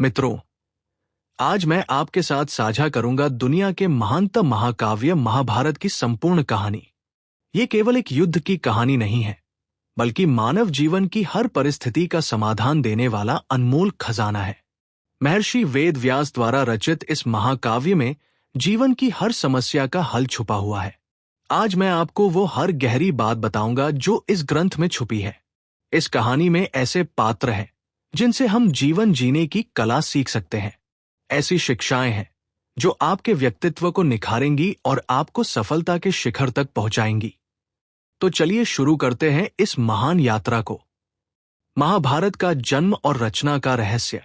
मित्रों, आज मैं आपके साथ साझा करूंगा दुनिया के महानतम महाकाव्य महाभारत की संपूर्ण कहानी। ये केवल एक युद्ध की कहानी नहीं है, बल्कि मानव जीवन की हर परिस्थिति का समाधान देने वाला अनमोल खजाना है। महर्षि वेद व्यास द्वारा रचित इस महाकाव्य में जीवन की हर समस्या का हल छुपा हुआ है। आज मैं आपको वो हर गहरी बात बताऊंगा जो इस ग्रंथ में छुपी है। इस कहानी में ऐसे पात्र हैं जिनसे हम जीवन जीने की कला सीख सकते हैं। ऐसी शिक्षाएं हैं जो आपके व्यक्तित्व को निखारेंगी और आपको सफलता के शिखर तक पहुंचाएंगी। तो चलिए शुरू करते हैं इस महान यात्रा को। महाभारत का जन्म और रचना का रहस्य।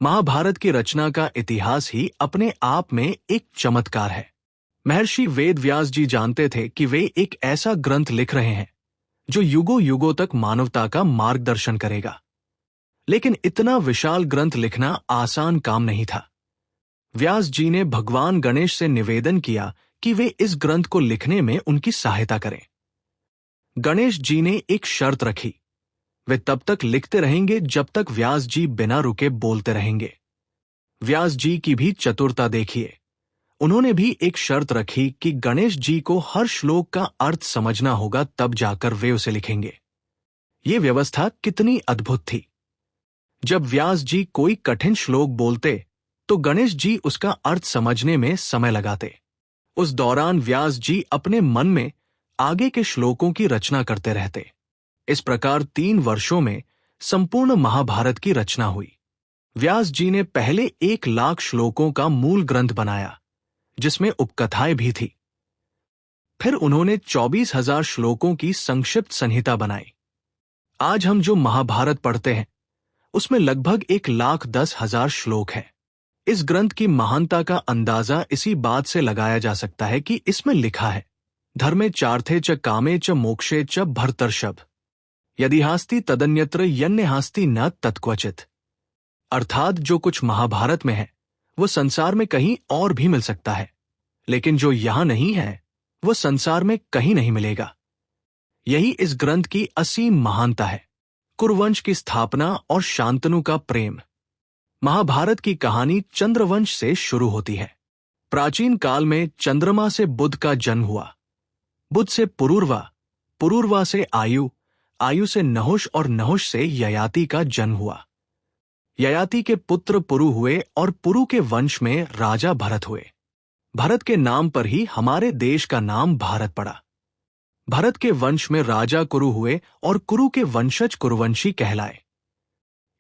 महाभारत की रचना का इतिहास ही अपने आप में एक चमत्कार है। महर्षि वेद व्यास जी जानते थे कि वे एक ऐसा ग्रंथ लिख रहे हैं जो युगों युगों तक मानवता का मार्गदर्शन करेगा। लेकिन इतना विशाल ग्रंथ लिखना आसान काम नहीं था। व्यास जी ने भगवान गणेश से निवेदन किया कि वे इस ग्रंथ को लिखने में उनकी सहायता करें। गणेश जी ने एक शर्त रखी, वे तब तक लिखते रहेंगे जब तक व्यास जी बिना रुके बोलते रहेंगे। व्यास जी की भी चतुरता देखिए। उन्होंने भी एक शर्त रखी कि गणेश जी को हर श्लोक का अर्थ समझना होगा, तब जाकर वे उसे लिखेंगे। ये व्यवस्था कितनी अद्भुत थी। जब व्यास जी कोई कठिन श्लोक बोलते तो गणेश जी उसका अर्थ समझने में समय लगाते। उस दौरान व्यास जी अपने मन में आगे के श्लोकों की रचना करते रहते। इस प्रकार 3 वर्षों में संपूर्ण महाभारत की रचना हुई। व्यास जी ने पहले 1,00,000 श्लोकों का मूल ग्रंथ बनाया, जिसमें उपकथाएं भी थी। फिर उन्होंने 24,000 श्लोकों की संक्षिप्त संहिता बनाई। आज हम जो महाभारत पढ़ते हैं उसमें लगभग 1,10,000 श्लोक हैं। इस ग्रंथ की महानता का अंदाजा इसी बात से लगाया जा सकता है कि इसमें लिखा है, धर्मे चार्थे च कामे च मोक्षे च भर्तर्षभ, यदि हास्ति तदन्यत्र यन्य हास्ति न तत्क्वचित। अर्थात जो कुछ महाभारत में है वो संसार में कहीं और भी मिल सकता है, लेकिन जो यहां नहीं है वो संसार में कहीं नहीं मिलेगा। यही इस ग्रंथ की असीम महानता है। कुरुवंश की स्थापना और शांतनु का प्रेम। महाभारत की कहानी चंद्रवंश से शुरू होती है। प्राचीन काल में चंद्रमा से बुध का जन्म हुआ, बुध से पुरूरवा, पुरूरवा से आयु, आयु से नहुष और नहुष से ययाति का जन्म हुआ। ययाति के पुत्र पुरु हुए और पुरु के वंश में राजा भरत हुए। भरत के नाम पर ही हमारे देश का नाम भारत पड़ा। भरत के वंश में राजा कुरु हुए और कुरु के वंशज कुरुवंशी कहलाए।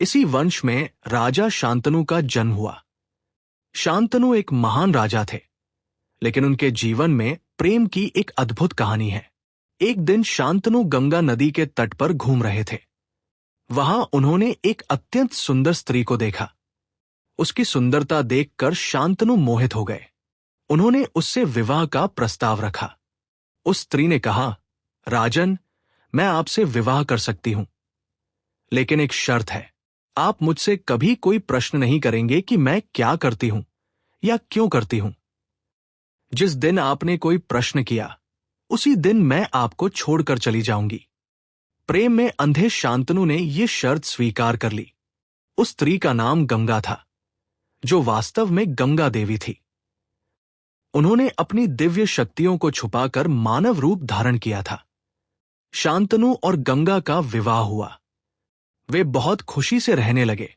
इसी वंश में राजा शांतनु का जन्म हुआ। शांतनु एक महान राजा थे, लेकिन उनके जीवन में प्रेम की एक अद्भुत कहानी है। एक दिन शांतनु गंगा नदी के तट पर घूम रहे थे। वहां उन्होंने एक अत्यंत सुंदर स्त्री को देखा। उसकी सुंदरता देखकर शांतनु मोहित हो गए। उन्होंने उससे विवाह का प्रस्ताव रखा। उस स्त्री ने कहा, राजन, मैं आपसे विवाह कर सकती हूं, लेकिन एक शर्त है। आप मुझसे कभी कोई प्रश्न नहीं करेंगे कि मैं क्या करती हूं या क्यों करती हूं। जिस दिन आपने कोई प्रश्न किया, उसी दिन मैं आपको छोड़कर चली जाऊंगी। प्रेम में अंधे शांतनु ने यह शर्त स्वीकार कर ली। उस स्त्री का नाम गंगा था, जो वास्तव में गंगा देवी थी। उन्होंने अपनी दिव्य शक्तियों को छुपाकर मानव रूप धारण किया था। शांतनु और गंगा का विवाह हुआ। वे बहुत खुशी से रहने लगे।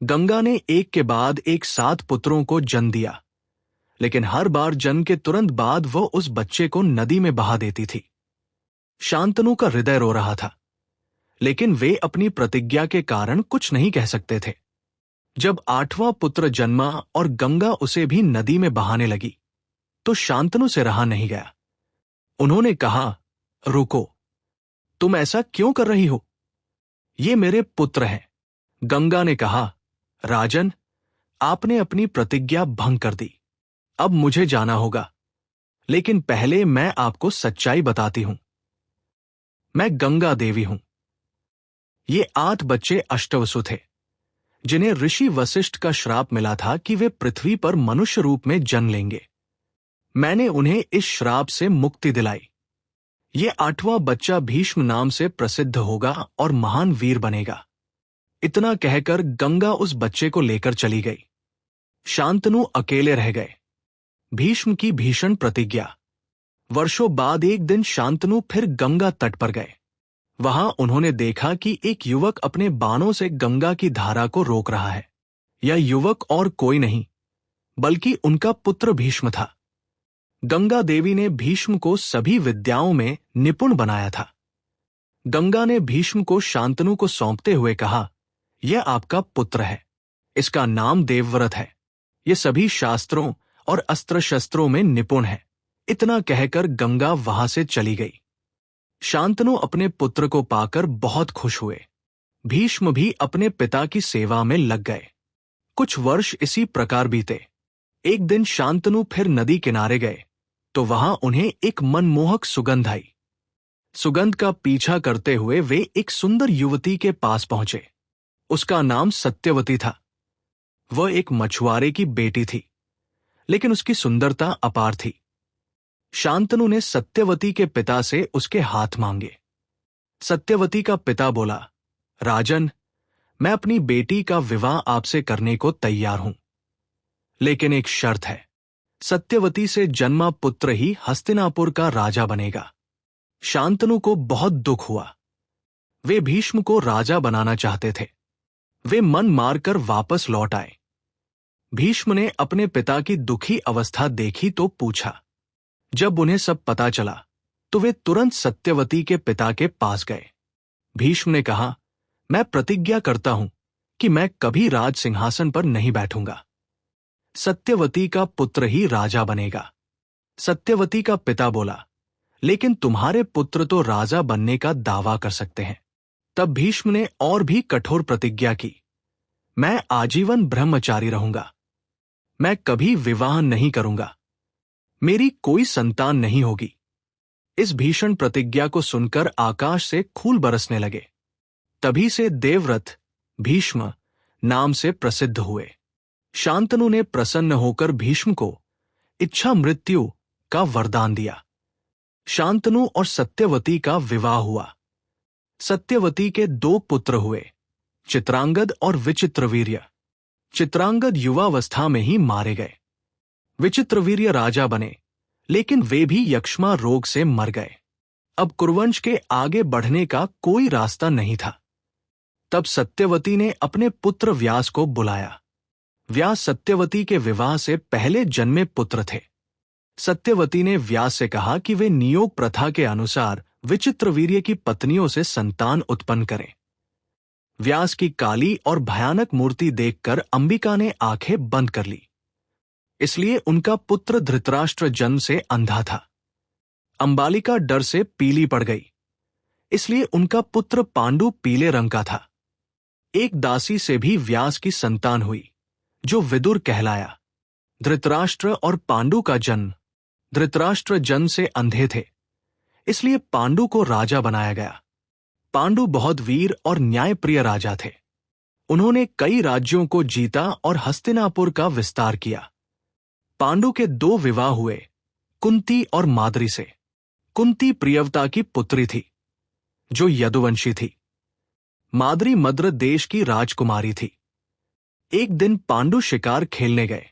गंगा ने एक के बाद एक 7 पुत्रों को जन्म दिया, लेकिन हर बार जन्म के तुरंत बाद वो उस बच्चे को नदी में बहा देती थी। शांतनु का हृदय रो रहा था, लेकिन वे अपनी प्रतिज्ञा के कारण कुछ नहीं कह सकते थे। जब 8वां पुत्र जन्मा और गंगा उसे भी नदी में बहाने लगी, तो शांतनु से रहा नहीं गया। उन्होंने कहा, रुको, तुम ऐसा क्यों कर रही हो? ये मेरे पुत्र हैं। गंगा ने कहा, राजन, आपने अपनी प्रतिज्ञा भंग कर दी। अब मुझे जाना होगा, लेकिन पहले मैं आपको सच्चाई बताती हूं। मैं गंगा देवी हूं। ये 8 बच्चे अष्टवसु थे, जिन्हें ऋषि वशिष्ठ का श्राप मिला था कि वे पृथ्वी पर मनुष्य रूप में जन्म लेंगे। मैंने उन्हें इस श्राप से मुक्ति दिलाई। ये 8वां बच्चा भीष्म नाम से प्रसिद्ध होगा और महान वीर बनेगा। इतना कहकर गंगा उस बच्चे को लेकर चली गई। शांतनु अकेले रह गए। भीष्म की भीषण प्रतिज्ञा। वर्षों बाद एक दिन शांतनु फिर गंगा तट पर गए। वहां उन्होंने देखा कि एक युवक अपने बाणों से गंगा की धारा को रोक रहा है। यह युवक और कोई नहीं बल्कि उनका पुत्र भीष्म था। गंगा देवी ने भीष्म को सभी विद्याओं में निपुण बनाया था। गंगा ने भीष्म को शांतनु को सौंपते हुए कहा, यह आपका पुत्र है। इसका नाम देवव्रत है। ये सभी शास्त्रों और अस्त्र शस्त्रों में निपुण है। इतना कहकर गंगा वहां से चली गई। शांतनु अपने पुत्र को पाकर बहुत खुश हुए। भीष्म भी अपने पिता की सेवा में लग गए। कुछ वर्ष इसी प्रकार बीते। एक दिन शांतनु फिर नदी किनारे गए तो वहां उन्हें एक मनमोहक सुगंध आई। सुगंध का पीछा करते हुए वे एक सुंदर युवती के पास पहुंचे। उसका नाम सत्यवती था। वह एक मछुआरे की बेटी थी, लेकिन उसकी सुंदरता अपार थी। शांतनु ने सत्यवती के पिता से उसके हाथ मांगे। सत्यवती का पिता बोला, राजन, मैं अपनी बेटी का विवाह आपसे करने को तैयार हूं, लेकिन एक शर्त है। सत्यवती से जन्मा पुत्र ही हस्तिनापुर का राजा बनेगा। शांतनु को बहुत दुख हुआ। वे भीष्म को राजा बनाना चाहते थे। वे मन मारकर वापस लौट आए। भीष्म ने अपने पिता की दुखी अवस्था देखी तो पूछा। जब उन्हें सब पता चला तो वे तुरंत सत्यवती के पिता के पास गए। भीष्म ने कहा, मैं प्रतिज्ञा करता हूं कि मैं कभी राज सिंहासन पर नहीं बैठूंगा। सत्यवती का पुत्र ही राजा बनेगा। सत्यवती का पिता बोला, लेकिन तुम्हारे पुत्र तो राजा बनने का दावा कर सकते हैं। तब भीष्म ने और भी कठोर प्रतिज्ञा की, मैं आजीवन ब्रह्मचारी रहूंगा। मैं कभी विवाह नहीं करूंगा। मेरी कोई संतान नहीं होगी। इस भीषण प्रतिज्ञा को सुनकर आकाश से फूल बरसने लगे। तभी से देवव्रत भीष्म नाम से प्रसिद्ध हुए। शांतनु ने प्रसन्न होकर भीष्म को इच्छा मृत्यु का वरदान दिया। शांतनु और सत्यवती का विवाह हुआ। सत्यवती के 2 पुत्र हुए, चित्रांगद और विचित्रवीर्य। चित्रांगद युवावस्था में ही मारे गए। विचित्रवीर्य राजा बने, लेकिन वे भी यक्ष्मा रोग से मर गए। अब कुरुवंश के आगे बढ़ने का कोई रास्ता नहीं था। तब सत्यवती ने अपने पुत्र व्यास को बुलाया। व्यास सत्यवती के विवाह से पहले जन्मे पुत्र थे। सत्यवती ने व्यास से कहा कि वे नियोग प्रथा के अनुसार विचित्रवीर्य की पत्नियों से संतान उत्पन्न करें। व्यास की काली और भयानक मूर्ति देखकर अंबिका ने आंखें बंद कर ली। इसलिए उनका पुत्र धृतराष्ट्र जन्म से अंधा था। अंबालिका डर से पीली पड़ गई, इसलिए उनका पुत्र पांडु पीले रंग का था। एक दासी से भी व्यास की संतान हुई, जो विदुर कहलाया। धृतराष्ट्र और पांडु का जन्म। धृतराष्ट्र जन्म से अंधे थे, इसलिए पांडु को राजा बनाया गया। पांडु बहुत वीर और न्यायप्रिय राजा थे। उन्होंने कई राज्यों को जीता और हस्तिनापुर का विस्तार किया। पांडु के 2 विवाह हुए, कुंती और माद्री से। कुंती प्रियव्रता की पुत्री थी, जो यदुवंशी थी। माद्री मद्र देश की राजकुमारी थी। एक दिन पांडु शिकार खेलने गए।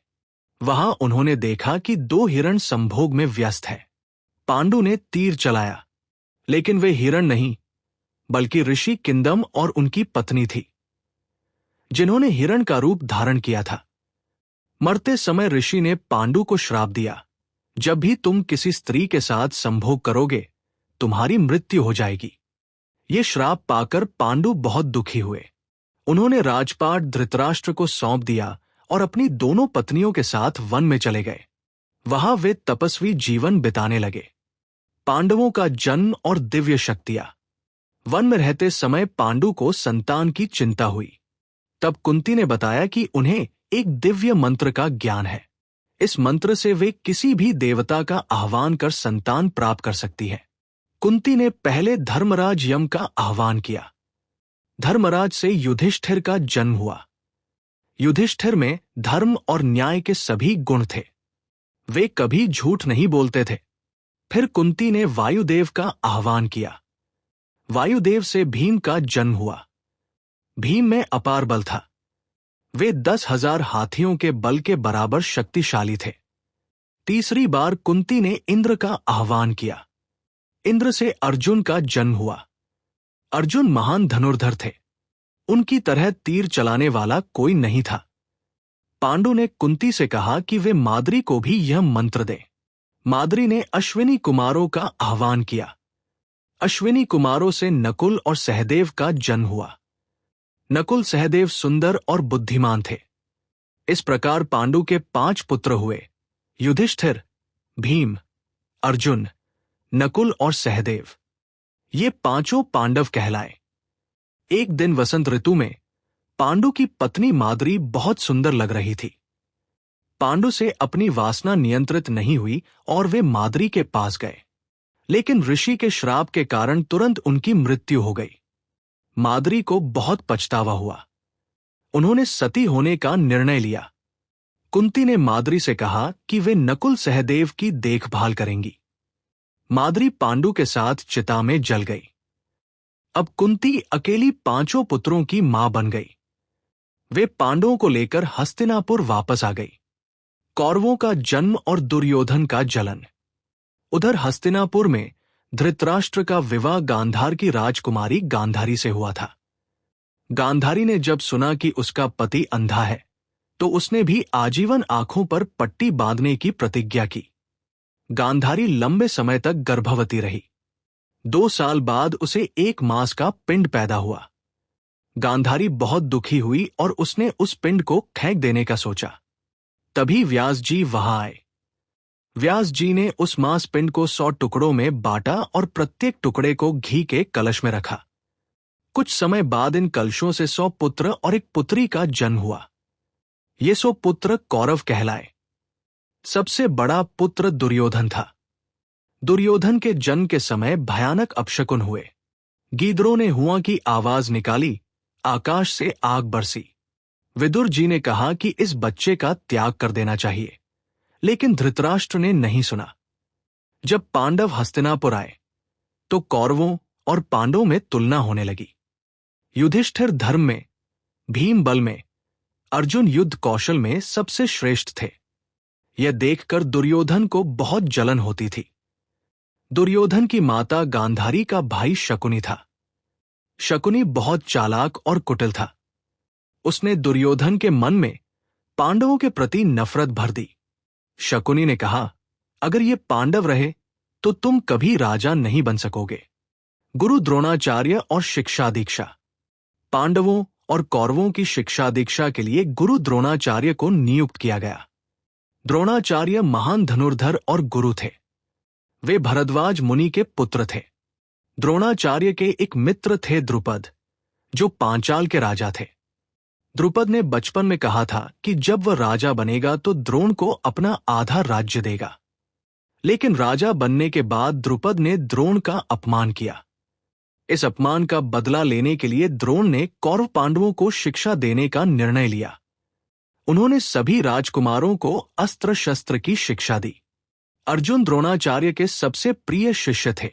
वहां उन्होंने देखा कि 2 हिरण संभोग में व्यस्त है। पांडु ने तीर चलाया, लेकिन वे हिरण नहीं बल्कि ऋषि किंदम और उनकी पत्नी थी, जिन्होंने हिरण का रूप धारण किया था। मरते समय ऋषि ने पांडु को श्राप दिया, जब भी तुम किसी स्त्री के साथ संभोग करोगे, तुम्हारी मृत्यु हो जाएगी। ये श्राप पाकर पांडु बहुत दुखी हुए। उन्होंने राजपाट धृतराष्ट्र को सौंप दिया और अपनी दोनों पत्नियों के साथ वन में चले गए। वहां वे तपस्वी जीवन बिताने लगे। पांडवों का जन्म और दिव्य शक्तियां। वन में रहते समय पांडु को संतान की चिंता हुई। तब कुंती ने बताया कि उन्हें एक दिव्य मंत्र का ज्ञान है। इस मंत्र से वे किसी भी देवता का आह्वान कर संतान प्राप्त कर सकती है। कुंती ने पहले धर्मराज यम का आह्वान किया। धर्मराज से युधिष्ठिर का जन्म हुआ। युधिष्ठिर में धर्म और न्याय के सभी गुण थे। वे कभी झूठ नहीं बोलते थे। फिर कुंती ने वायुदेव का आह्वान किया। वायुदेव से भीम का जन्म हुआ। भीम में अपार बल था। वे 10,000 हाथियों के बल के बराबर शक्तिशाली थे। तीसरी बार कुंती ने इंद्र का आह्वान किया। इंद्र से अर्जुन का जन्म हुआ। अर्जुन महान धनुर्धर थे। उनकी तरह तीर चलाने वाला कोई नहीं था। पांडु ने कुंती से कहा कि वे माद्री को भी यह मंत्र दें। माद्री ने अश्विनी कुमारों का आह्वान किया। अश्विनी कुमारों से नकुल और सहदेव का जन्म हुआ। नकुल सहदेव सुंदर और बुद्धिमान थे। इस प्रकार पांडु के 5 पुत्र हुए, युधिष्ठिर, भीम, अर्जुन, नकुल और सहदेव। ये पांचों पांडव कहलाए। एक दिन वसंत ऋतु में पांडु की पत्नी माद्री बहुत सुंदर लग रही थी। पांडु से अपनी वासना नियंत्रित नहीं हुई और वे माद्री के पास गए, लेकिन ऋषि के श्राप के कारण तुरंत उनकी मृत्यु हो गई। माद्री को बहुत पछतावा हुआ। उन्होंने सती होने का निर्णय लिया। कुंती ने माद्री से कहा कि वे नकुल सहदेव की देखभाल करेंगी। माद्री पांडु के साथ चिता में जल गई। अब कुंती अकेली 5 पुत्रों की मां बन गई। वे पांडवों को लेकर हस्तिनापुर वापस आ गई। कौरवों का जन्म और दुर्योधन का जलन। उधर हस्तिनापुर में धृतराष्ट्र का विवाह गांधार की राजकुमारी गांधारी से हुआ था। गांधारी ने जब सुना कि उसका पति अंधा है, तो उसने भी आजीवन आंखों पर पट्टी बांधने की प्रतिज्ञा की। गांधारी लंबे समय तक गर्भवती रही। 2 साल बाद उसे 1 मास का पिंड पैदा हुआ। गांधारी बहुत दुखी हुई और उसने उस पिंड को फेंक देने का सोचा। तभी व्यास जी वहां आए। व्यास जी ने उस मांस पिंड को 100 टुकड़ों में बांटा और प्रत्येक टुकड़े को घी के कलश में रखा। कुछ समय बाद इन कलशों से 100 पुत्र और एक पुत्री का जन्म हुआ। ये 100 पुत्र कौरव कहलाए। सबसे बड़ा पुत्र दुर्योधन था। दुर्योधन के जन्म के समय भयानक अपशकुन हुए। गीदड़ों ने हुआ की आवाज निकाली, आकाश से आग बरसी। विदुर जी ने कहा कि इस बच्चे का त्याग कर देना चाहिए, लेकिन धृतराष्ट्र ने नहीं सुना। जब पांडव हस्तिनापुर आए, तो कौरवों और पांडवों में तुलना होने लगी। युधिष्ठिर धर्म में, भीम बल में, अर्जुन युद्ध कौशल में सबसे श्रेष्ठ थे। यह देखकर दुर्योधन को बहुत जलन होती थी। दुर्योधन की माता गांधारी का भाई शकुनी था। शकुनी बहुत चालाक और कुटिल था। उसने दुर्योधन के मन में पांडवों के प्रति नफरत भर दी। शकुनी ने कहा, अगर ये पांडव रहे तो तुम कभी राजा नहीं बन सकोगे। गुरु द्रोणाचार्य और शिक्षा दीक्षा। पांडवों और कौरवों की शिक्षा दीक्षा के लिए गुरु द्रोणाचार्य को नियुक्त किया गया। द्रोणाचार्य महान धनुर्धर और गुरु थे। वे भरद्वाज मुनि के पुत्र थे। द्रोणाचार्य के एक मित्र थे द्रुपद, जो पांचाल के राजा थे। द्रुपद ने बचपन में कहा था कि जब वह राजा बनेगा तो द्रोण को अपना आधा राज्य देगा। लेकिन राजा बनने के बाद द्रुपद ने द्रोण का अपमान किया। इस अपमान का बदला लेने के लिए द्रोण ने कौरव पांडवों को शिक्षा देने का निर्णय लिया। उन्होंने सभी राजकुमारों को अस्त्र शस्त्र की शिक्षा दी। अर्जुन द्रोणाचार्य के सबसे प्रिय शिष्य थे।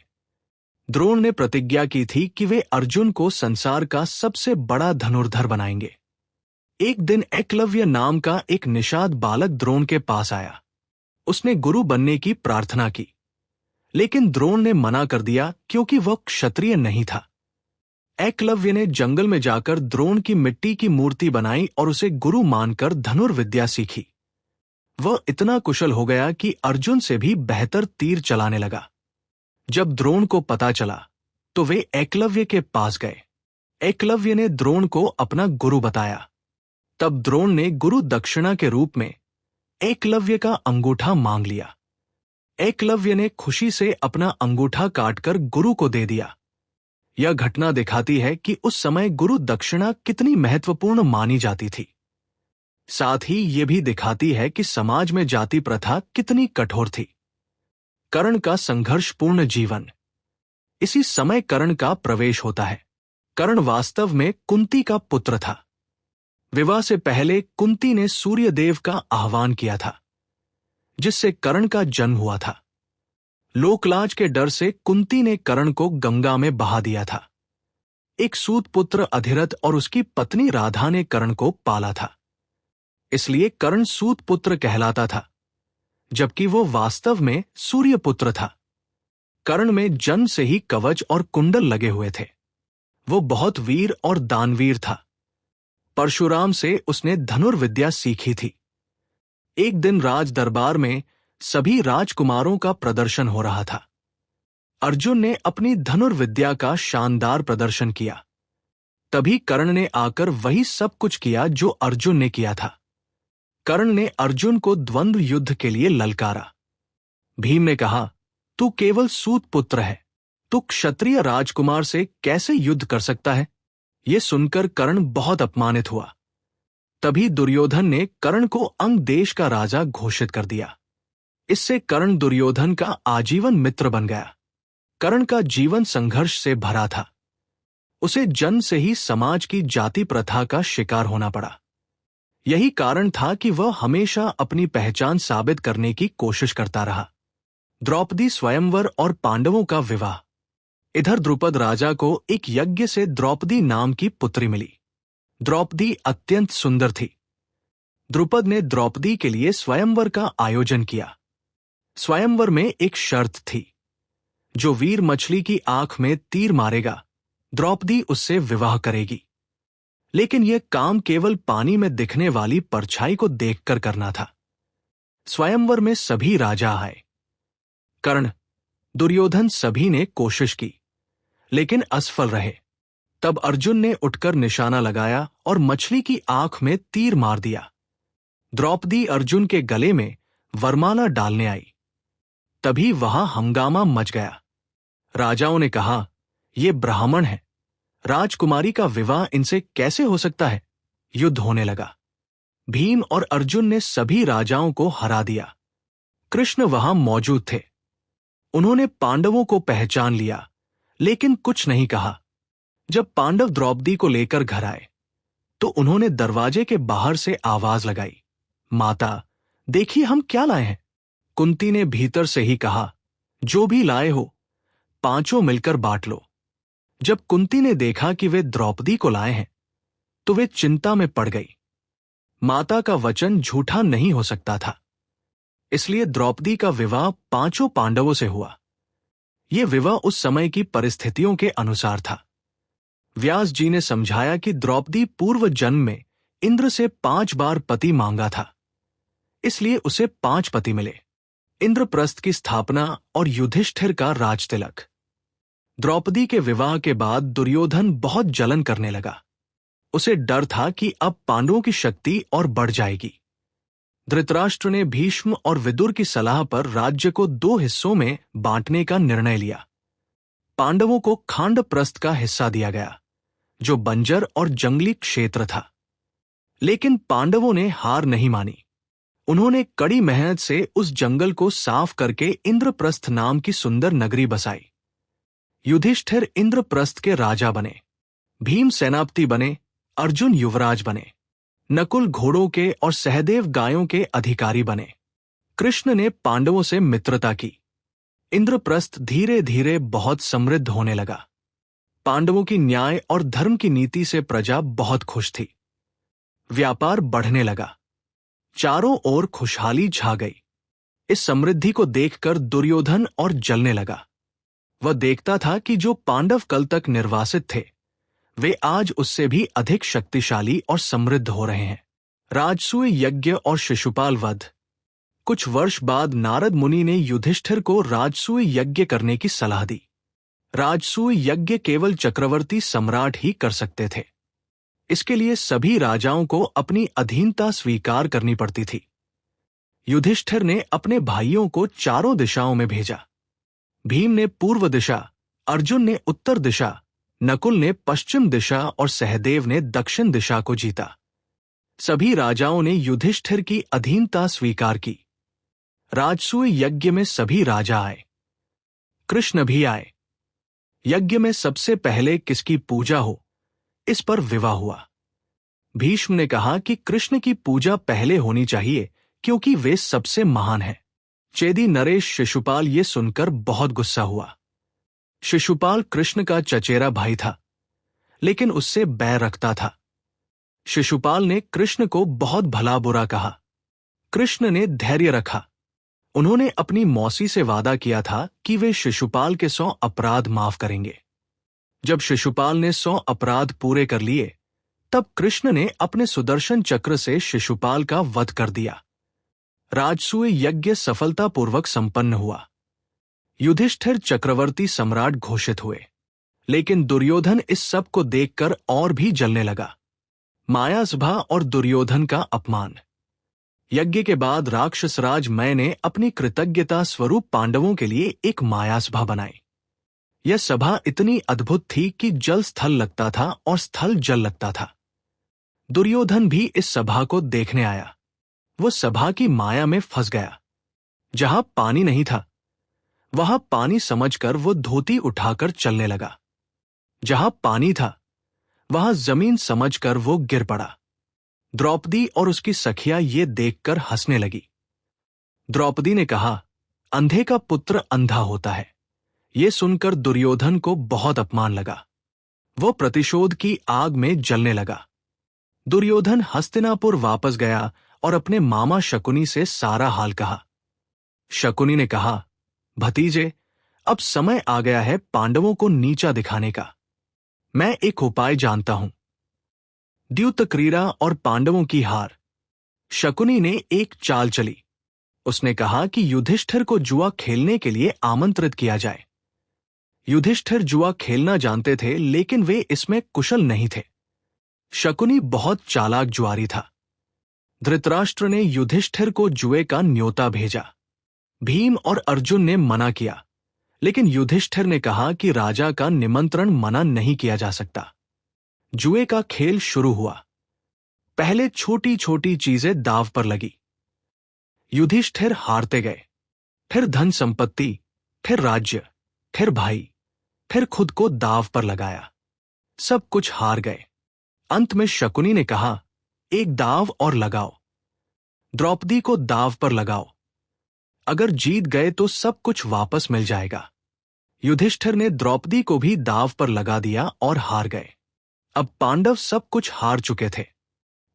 द्रोण ने प्रतिज्ञा की थी कि वे अर्जुन को संसार का सबसे बड़ा धनुर्धर बनाएंगे। एक दिन एकलव्य नाम का एक निषाद बालक द्रोण के पास आया। उसने गुरु बनने की प्रार्थना की, लेकिन द्रोण ने मना कर दिया क्योंकि वह क्षत्रिय नहीं था। एकलव्य ने जंगल में जाकर द्रोण की मिट्टी की मूर्ति बनाई और उसे गुरु मानकर धनुर्विद्या सीखी। वह इतना कुशल हो गया कि अर्जुन से भी बेहतर तीर चलाने लगा। जब द्रोण को पता चला तो वे एकलव्य के पास गए। एकलव्य ने द्रोण को अपना गुरु बताया। तब द्रोण ने गुरु दक्षिणा के रूप में एकलव्य का अंगूठा मांग लिया। एकलव्य ने खुशी से अपना अंगूठा काटकर गुरु को दे दिया। यह घटना दिखाती है कि उस समय गुरु दक्षिणा कितनी महत्वपूर्ण मानी जाती थी। साथ ही ये भी दिखाती है कि समाज में जाति प्रथा कितनी कठोर थी। कर्ण का संघर्षपूर्ण जीवन। इसी समय कर्ण का प्रवेश होता है। कर्ण वास्तव में कुंती का पुत्र था। विवाह से पहले कुंती ने सूर्यदेव का आह्वान किया था, जिससे कर्ण का जन्म हुआ था। लोकलाज के डर से कुंती ने कर्ण को गंगा में बहा दिया था। एक सूत पुत्र अधिरथ और उसकी पत्नी राधा ने कर्ण को पाला था, इसलिए कर्ण सूत पुत्र कहलाता था, जबकि वो वास्तव में सूर्य पुत्र था। कर्ण में जन्म से ही कवच और कुंडल लगे हुए थे। वो बहुत वीर और दानवीर था। परशुराम से उसने धनुर्विद्या सीखी थी। एक दिन राज दरबार में सभी राजकुमारों का प्रदर्शन हो रहा था। अर्जुन ने अपनी धनुर्विद्या का शानदार प्रदर्शन किया। तभी कर्ण ने आकर वही सब कुछ किया जो अर्जुन ने किया था। कर्ण ने अर्जुन को द्वंद्व युद्ध के लिए ललकारा। भीम ने कहा, तू केवल सूत पुत्र है, तू क्षत्रिय राजकुमार से कैसे युद्ध कर सकता है? ये सुनकर कर्ण बहुत अपमानित हुआ। तभी दुर्योधन ने कर्ण को अंग देश का राजा घोषित कर दिया। इससे कर्ण दुर्योधन का आजीवन मित्र बन गया। कर्ण का जीवन संघर्ष से भरा था। उसे जन्म से ही समाज की जाति प्रथा का शिकार होना पड़ा। यही कारण था कि वह हमेशा अपनी पहचान साबित करने की कोशिश करता रहा। द्रौपदी स्वयंवर और पांडवों का विवाह। इधर द्रुपद राजा को एक यज्ञ से द्रौपदी नाम की पुत्री मिली। द्रौपदी अत्यंत सुंदर थी। द्रुपद ने द्रौपदी के लिए स्वयंवर का आयोजन किया। स्वयंवर में एक शर्त थी, जो वीर मछली की आंख में तीर मारेगा, द्रौपदी उससे विवाह करेगी। लेकिन यह काम केवल पानी में दिखने वाली परछाई को देखकर करना था। स्वयंवर में सभी राजा आए। कर्ण, दुर्योधन सभी ने कोशिश की, लेकिन असफल रहे। तब अर्जुन ने उठकर निशाना लगाया और मछली की आंख में तीर मार दिया। द्रौपदी अर्जुन के गले में वरमाला डालने आई। तभी वहां हंगामा मच गया। राजाओं ने कहा, ये ब्राह्मण है, राजकुमारी का विवाह इनसे कैसे हो सकता है? युद्ध होने लगा। भीम और अर्जुन ने सभी राजाओं को हरा दिया। कृष्ण वहां मौजूद थे। उन्होंने पांडवों को पहचान लिया, लेकिन कुछ नहीं कहा। जब पांडव द्रौपदी को लेकर घर आए, तो उन्होंने दरवाजे के बाहर से आवाज लगाई, माता, देखिए हम क्या लाए हैं। कुंती ने भीतर से ही कहा, जो भी लाए हो, पांचों मिलकर बांट लो। जब कुंती ने देखा कि वे द्रौपदी को लाए हैं, तो वे चिंता में पड़ गई। माता का वचन झूठा नहीं हो सकता था, इसलिए द्रौपदी का विवाह पांचों पांडवों से हुआ। यह विवाह उस समय की परिस्थितियों के अनुसार था। व्यास जी ने समझाया कि द्रौपदी पूर्व जन्म में इंद्र से 5 बार पति मांगा था, इसलिए उसे 5 पति मिले। इंद्रप्रस्थ की स्थापना और युधिष्ठिर का राजतिलक। द्रौपदी के विवाह के बाद दुर्योधन बहुत जलन करने लगा। उसे डर था कि अब पांडवों की शक्ति और बढ़ जाएगी। धृतराष्ट्र ने भीष्म और विदुर की सलाह पर राज्य को 2 हिस्सों में बांटने का निर्णय लिया। पांडवों को खांडप्रस्थ का हिस्सा दिया गया, जो बंजर और जंगली क्षेत्र था। लेकिन पांडवों ने हार नहीं मानी। उन्होंने कड़ी मेहनत से उस जंगल को साफ करके इंद्रप्रस्थ नाम की सुंदर नगरी बसाई। युधिष्ठिर इंद्रप्रस्थ के राजा बने, भीम सेनापति बने, अर्जुन युवराज बने, नकुल घोड़ों के और सहदेव गायों के अधिकारी बने। कृष्ण ने पांडवों से मित्रता की। इंद्रप्रस्थ धीरे धीरे बहुत समृद्ध होने लगा। पांडवों की न्याय और धर्म की नीति से प्रजा बहुत खुश थी। व्यापार बढ़ने लगा। चारों ओर खुशहाली छा गई। इस समृद्धि को देखकर दुर्योधन और जलने लगा। वह देखता था कि जो पांडव कल तक निर्वासित थे, वे आज उससे भी अधिक शक्तिशाली और समृद्ध हो रहे हैं। राजसूय यज्ञ और शिशुपाल वध। कुछ वर्ष बाद नारद मुनि ने युधिष्ठिर को राजसूय यज्ञ करने की सलाह दी। राजसूय यज्ञ केवल चक्रवर्ती सम्राट ही कर सकते थे। इसके लिए सभी राजाओं को अपनी अधीनता स्वीकार करनी पड़ती थी। युधिष्ठिर ने अपने भाइयों को चारों दिशाओं में भेजा। भीम ने पूर्व दिशा, अर्जुन ने उत्तर दिशा, नकुल ने पश्चिम दिशा और सहदेव ने दक्षिण दिशा को जीता। सभी राजाओं ने युधिष्ठिर की अधीनता स्वीकार की। राजसूय यज्ञ में सभी राजा आए। कृष्ण भी आए। यज्ञ में सबसे पहले किसकी पूजा हो, इस पर विवाह हुआ। भीष्म ने कहा कि कृष्ण की पूजा पहले होनी चाहिए, क्योंकि वे सबसे महान हैं। चेदी नरेश शिशुपाल ये सुनकर बहुत गुस्सा हुआ। शिशुपाल कृष्ण का चचेरा भाई था, लेकिन उससे बैर रखता था। शिशुपाल ने कृष्ण को बहुत भला बुरा कहा। कृष्ण ने धैर्य रखा। उन्होंने अपनी मौसी से वादा किया था कि वे शिशुपाल के 100 अपराध माफ करेंगे। जब शिशुपाल ने 100 अपराध पूरे कर लिए, तब कृष्ण ने अपने सुदर्शन चक्र से शिशुपाल का वध कर दिया। राजसूय यज्ञ सफलतापूर्वक संपन्न हुआ। युधिष्ठिर चक्रवर्ती सम्राट घोषित हुए, लेकिन दुर्योधन इस सब को देखकर और भी जलने लगा। मायासभा और दुर्योधन का अपमान। यज्ञ के बाद राक्षसराज मय ने अपनी कृतज्ञता स्वरूप पांडवों के लिए एक मायासभा बनाई। यह सभा इतनी अद्भुत थी कि जल स्थल लगता था और स्थल जल लगता था। दुर्योधन भी इस सभा को देखने आया। वो सभा की माया में फंस गया। जहां पानी नहीं था, वहां पानी समझकर वो धोती उठाकर चलने लगा। जहां पानी था, वहां जमीन समझकर वो गिर पड़ा। द्रौपदी और उसकी सखिया ये देखकर हंसने लगी। द्रौपदी ने कहा, अंधे का पुत्र अंधा होता है। ये सुनकर दुर्योधन को बहुत अपमान लगा। वो प्रतिशोध की आग में जलने लगा। दुर्योधन हस्तिनापुर वापस गया और अपने मामा शकुनी से सारा हाल कहा। शकुनी ने कहा, भतीजे, अब समय आ गया है पांडवों को नीचा दिखाने का। मैं एक उपाय जानता हूं। द्यूत क्रीड़ा और पांडवों की हार। शकुनी ने एक चाल चली। उसने कहा कि युधिष्ठिर को जुआ खेलने के लिए आमंत्रित किया जाए। युधिष्ठिर जुआ खेलना जानते थे, लेकिन वे इसमें कुशल नहीं थे। शकुनी बहुत चालाक जुआरी था। धृतराष्ट्र ने युधिष्ठिर को जुए का न्योता भेजा। भीम और अर्जुन ने मना किया, लेकिन युधिष्ठिर ने कहा कि राजा का निमंत्रण मना नहीं किया जा सकता। जुए का खेल शुरू हुआ। पहले छोटी छोटी चीजें दांव पर लगी। युधिष्ठिर हारते गए, फिर धन संपत्ति, फिर राज्य, फिर भाई, फिर खुद को दांव पर लगाया। सब कुछ हार गए। अंत में शकुनी ने कहा, एक दांव और लगाओ। द्रौपदी को दांव पर लगाओ। अगर जीत गए तो सब कुछ वापस मिल जाएगा। युधिष्ठिर ने द्रौपदी को भी दांव पर लगा दिया और हार गए। अब पांडव सब कुछ हार चुके थे।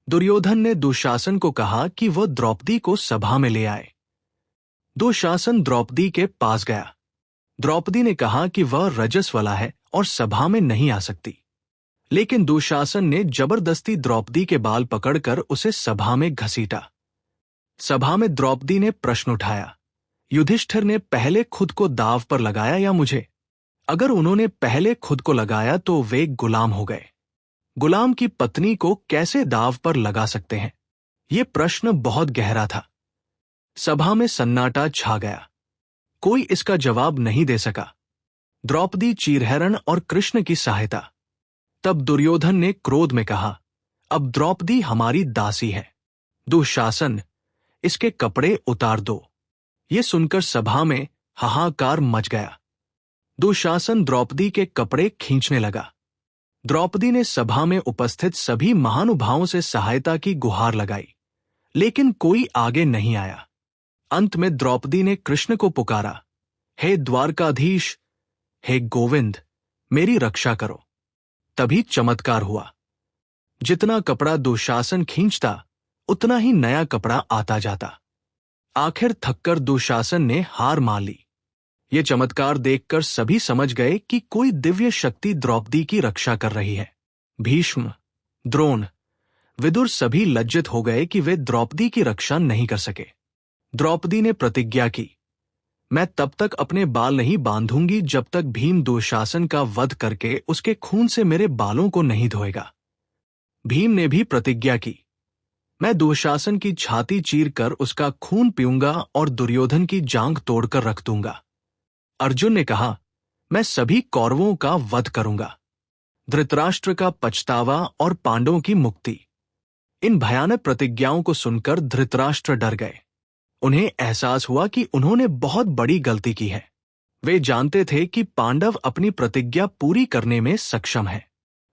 दुर्योधन ने दुशासन को कहा कि वह द्रौपदी को सभा में ले आए। दुशासन द्रौपदी के पास गया। द्रौपदी ने कहा कि वह रजस वाला है और सभा में नहीं आ सकती, लेकिन दुशासन ने जबरदस्ती द्रौपदी के बाल पकड़कर उसे सभा में घसीटा। सभा में द्रौपदी ने प्रश्न उठाया, युधिष्ठिर ने पहले खुद को दांव पर लगाया या मुझे? अगर उन्होंने पहले खुद को लगाया तो वे गुलाम हो गए। गुलाम की पत्नी को कैसे दांव पर लगा सकते हैं? ये प्रश्न बहुत गहरा था। सभा में सन्नाटा छा गया। कोई इसका जवाब नहीं दे सका। द्रौपदी चीरहरण और कृष्ण की सहायता। तब दुर्योधन ने क्रोध में कहा, अब द्रौपदी हमारी दासी है। दुशासन, इसके कपड़े उतार दो। ये सुनकर सभा में हाहाकार मच गया। दुशासन द्रौपदी के कपड़े खींचने लगा। द्रौपदी ने सभा में उपस्थित सभी महानुभावों से सहायता की गुहार लगाई, लेकिन कोई आगे नहीं आया। अंत में द्रौपदी ने कृष्ण को पुकारा, हे द्वारकाधीश, हे गोविंद, मेरी रक्षा करो। तभी चमत्कार हुआ। जितना कपड़ा दुशासन खींचता, उतना ही नया कपड़ा आता जाता। आखिर थककर दुशासन ने हार मान ली। ये चमत्कार देखकर सभी समझ गए कि कोई दिव्य शक्ति द्रौपदी की रक्षा कर रही है। भीष्म, द्रोण, विदुर सभी लज्जित हो गए कि वे द्रौपदी की रक्षा नहीं कर सके। द्रौपदी ने प्रतिज्ञा की, मैं तब तक अपने बाल नहीं बांधूंगी जब तक भीम दुशासन का वध करके उसके खून से मेरे बालों को नहीं धोएगा। भीम ने भी प्रतिज्ञा की, मैं दुशासन की छाती चीरकर उसका खून पीऊंगा और दुर्योधन की जांघ तोड़कर रख दूंगा। अर्जुन ने कहा, मैं सभी कौरवों का वध करूंगा। धृतराष्ट्र का पछतावा और पांडवों की मुक्ति। इन भयानक प्रतिज्ञाओं को सुनकर धृतराष्ट्र डर गए। उन्हें एहसास हुआ कि उन्होंने बहुत बड़ी गलती की है। वे जानते थे कि पांडव अपनी प्रतिज्ञा पूरी करने में सक्षम हैं।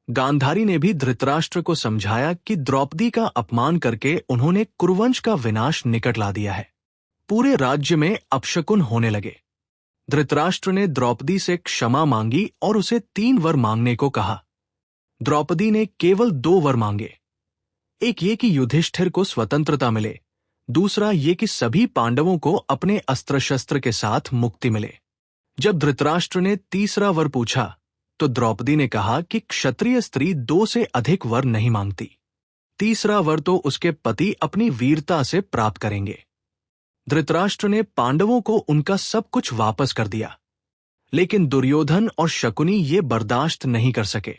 गांधारी ने भी धृतराष्ट्र को समझाया कि द्रौपदी का अपमान करके उन्होंने कुरुवंश का विनाश निकट ला दिया है। पूरे राज्य में अपशकुन होने लगे। धृतराष्ट्र ने द्रौपदी से क्षमा मांगी और उसे 3 वर मांगने को कहा। द्रौपदी ने केवल 2 वर मांगे। एक ये कि युधिष्ठिर को स्वतंत्रता मिले, दूसरा ये कि सभी पांडवों को अपने अस्त्र शस्त्र के साथ मुक्ति मिले। जब धृतराष्ट्र ने तीसरा वर पूछा तो द्रौपदी ने कहा कि क्षत्रिय स्त्री 2 से अधिक वर नहीं मांगती। तीसरा वर तो उसके पति अपनी वीरता से प्राप्त करेंगे। धृतराष्ट्र ने पांडवों को उनका सब कुछ वापस कर दिया, लेकिन दुर्योधन और शकुनी ये बर्दाश्त नहीं कर सके।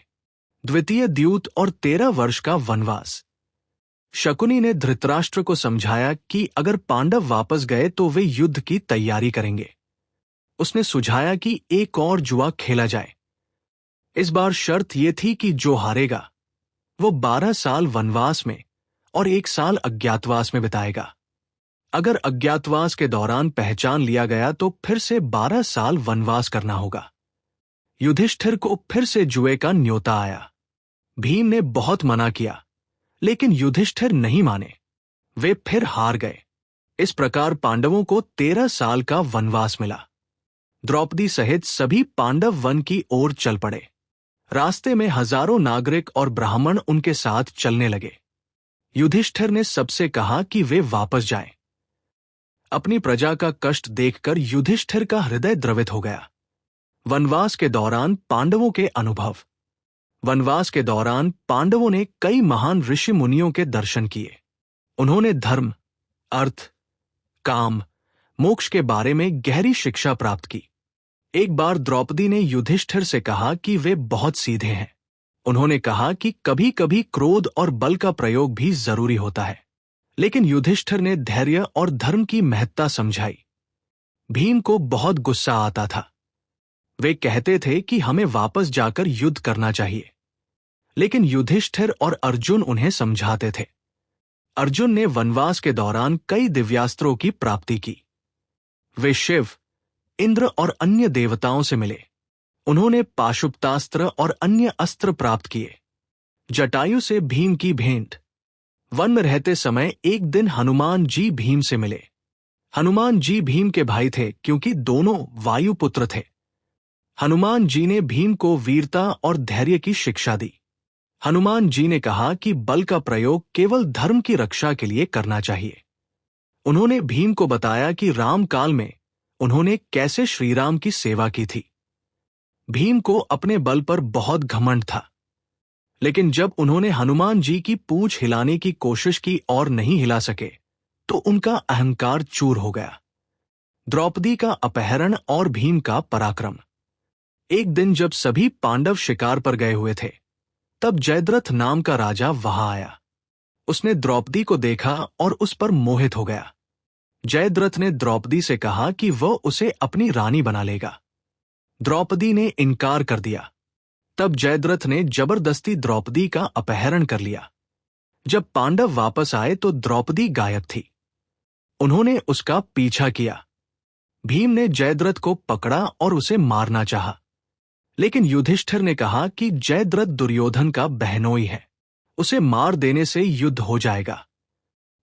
द्वितीय द्यूत और 13 वर्ष का वनवास। शकुनी ने धृतराष्ट्र को समझाया कि अगर पांडव वापस गए तो वे युद्ध की तैयारी करेंगे। उसने सुझाया कि एक और जुआ खेला जाए। इस बार शर्त यह थी कि जो हारेगा वो 12 साल वनवास में और 1 साल अज्ञातवास में बिताएगा। अगर अज्ञातवास के दौरान पहचान लिया गया तो फिर से 12 साल वनवास करना होगा। युधिष्ठिर को फिर से जुए का न्योता आया। भीम ने बहुत मना किया, लेकिन युधिष्ठिर नहीं माने। वे फिर हार गए। इस प्रकार पांडवों को 13 साल का वनवास मिला। द्रौपदी सहित सभी पांडव वन की ओर चल पड़े। रास्ते में हजारों नागरिक और ब्राह्मण उनके साथ चलने लगे। युधिष्ठिर ने सबसे कहा कि वे वापस जाएं। अपनी प्रजा का कष्ट देखकर युधिष्ठिर का हृदय द्रवित हो गया। वनवास के दौरान पांडवों के अनुभव। वनवास के दौरान पांडवों ने कई महान ऋषि मुनियों के दर्शन किए। उन्होंने धर्म, अर्थ, काम, मोक्ष के बारे में गहरी शिक्षा प्राप्त की। एक बार द्रौपदी ने युधिष्ठिर से कहा कि वे बहुत सीधे हैं। उन्होंने कहा कि कभी कभी क्रोध और बल का प्रयोग भी जरूरी होता है, लेकिन युधिष्ठिर ने धैर्य और धर्म की महत्ता समझाई। भीम को बहुत गुस्सा आता था। वे कहते थे कि हमें वापस जाकर युद्ध करना चाहिए, लेकिन युधिष्ठिर और अर्जुन उन्हें समझाते थे। अर्जुन ने वनवास के दौरान कई दिव्यास्त्रों की प्राप्ति की। वे शिव, इंद्र और अन्य देवताओं से मिले। उन्होंने पाशुपतास्त्र और अन्य अस्त्र प्राप्त किए। जटायु से भीम की भेंट। वन में रहते समय एक दिन हनुमान जी भीम से मिले। हनुमान जी भीम के भाई थे क्योंकि दोनों वायुपुत्र थे। हनुमान जी ने भीम को वीरता और धैर्य की शिक्षा दी। हनुमान जी ने कहा कि बल का प्रयोग केवल धर्म की रक्षा के लिए करना चाहिए। उन्होंने भीम को बताया कि राम काल में उन्होंने कैसे श्रीराम की सेवा की थी। भीम को अपने बल पर बहुत घमंड था, लेकिन जब उन्होंने हनुमान जी की पूंछ हिलाने की कोशिश की और नहीं हिला सके तो उनका अहंकार चूर हो गया। द्रौपदी का अपहरण और भीम का पराक्रम। एक दिन जब सभी पांडव शिकार पर गए हुए थे, तब जयद्रथ नाम का राजा वहां आया। उसने द्रौपदी को देखा और उस पर मोहित हो गया। जयद्रथ ने द्रौपदी से कहा कि वह उसे अपनी रानी बना लेगा। द्रौपदी ने इनकार कर दिया। तब जयद्रथ ने जबरदस्ती द्रौपदी का अपहरण कर लिया। जब पांडव वापस आए तो द्रौपदी गायब थी। उन्होंने उसका पीछा किया। भीम ने जयद्रथ को पकड़ा और उसे मारना चाहा, लेकिन युधिष्ठिर ने कहा कि जयद्रथ दुर्योधन का बहनोई है, उसे मार देने से युद्ध हो जाएगा।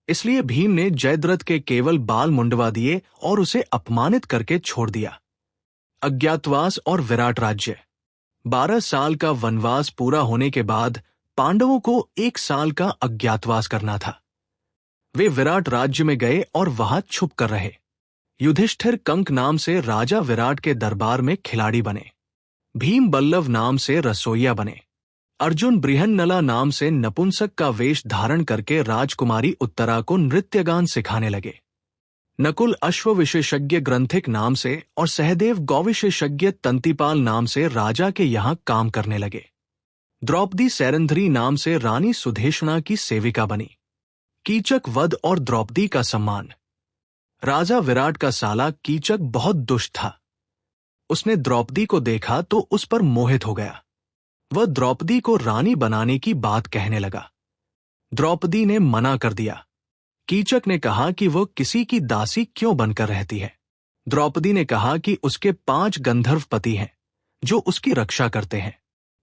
इसलिए भीम ने जयद्रथ के केवल बाल मुंडवा दिए और उसे अपमानित करके छोड़ दिया। अज्ञातवास और विराट राज्य। 12 साल का वनवास पूरा होने के बाद पांडवों को 1 साल का अज्ञातवास करना था। वे विराट राज्य में गए और वहां छुप कर रहे। युधिष्ठिर कंक नाम से राजा विराट के दरबार में खिलाड़ी बने। भीम बल्लव नाम से रसोइया बने। अर्जुन बृहन्नला नाम से नपुंसक का वेश धारण करके राजकुमारी उत्तरा को नृत्यगान सिखाने लगे। नकुल अश्व विशेषज्ञ ग्रंथिक नाम से और सहदेव गौ विशेषज्ञ तंतिपाल नाम से राजा के यहाँ काम करने लगे। द्रौपदी सैरंध्री नाम से रानी सुधेषणा की सेविका बनी। कीचक वध और द्रौपदी का सम्मान। राजा विराट का साला कीचक बहुत दुष्ट था। उसने द्रौपदी को देखा तो उस पर मोहित हो गया। वह द्रौपदी को रानी बनाने की बात कहने लगा। द्रौपदी ने मना कर दिया। कीचक ने कहा कि वह किसी की दासी क्यों बनकर रहती है। द्रौपदी ने कहा कि उसके 5 गंधर्व पति हैं जो उसकी रक्षा करते हैं।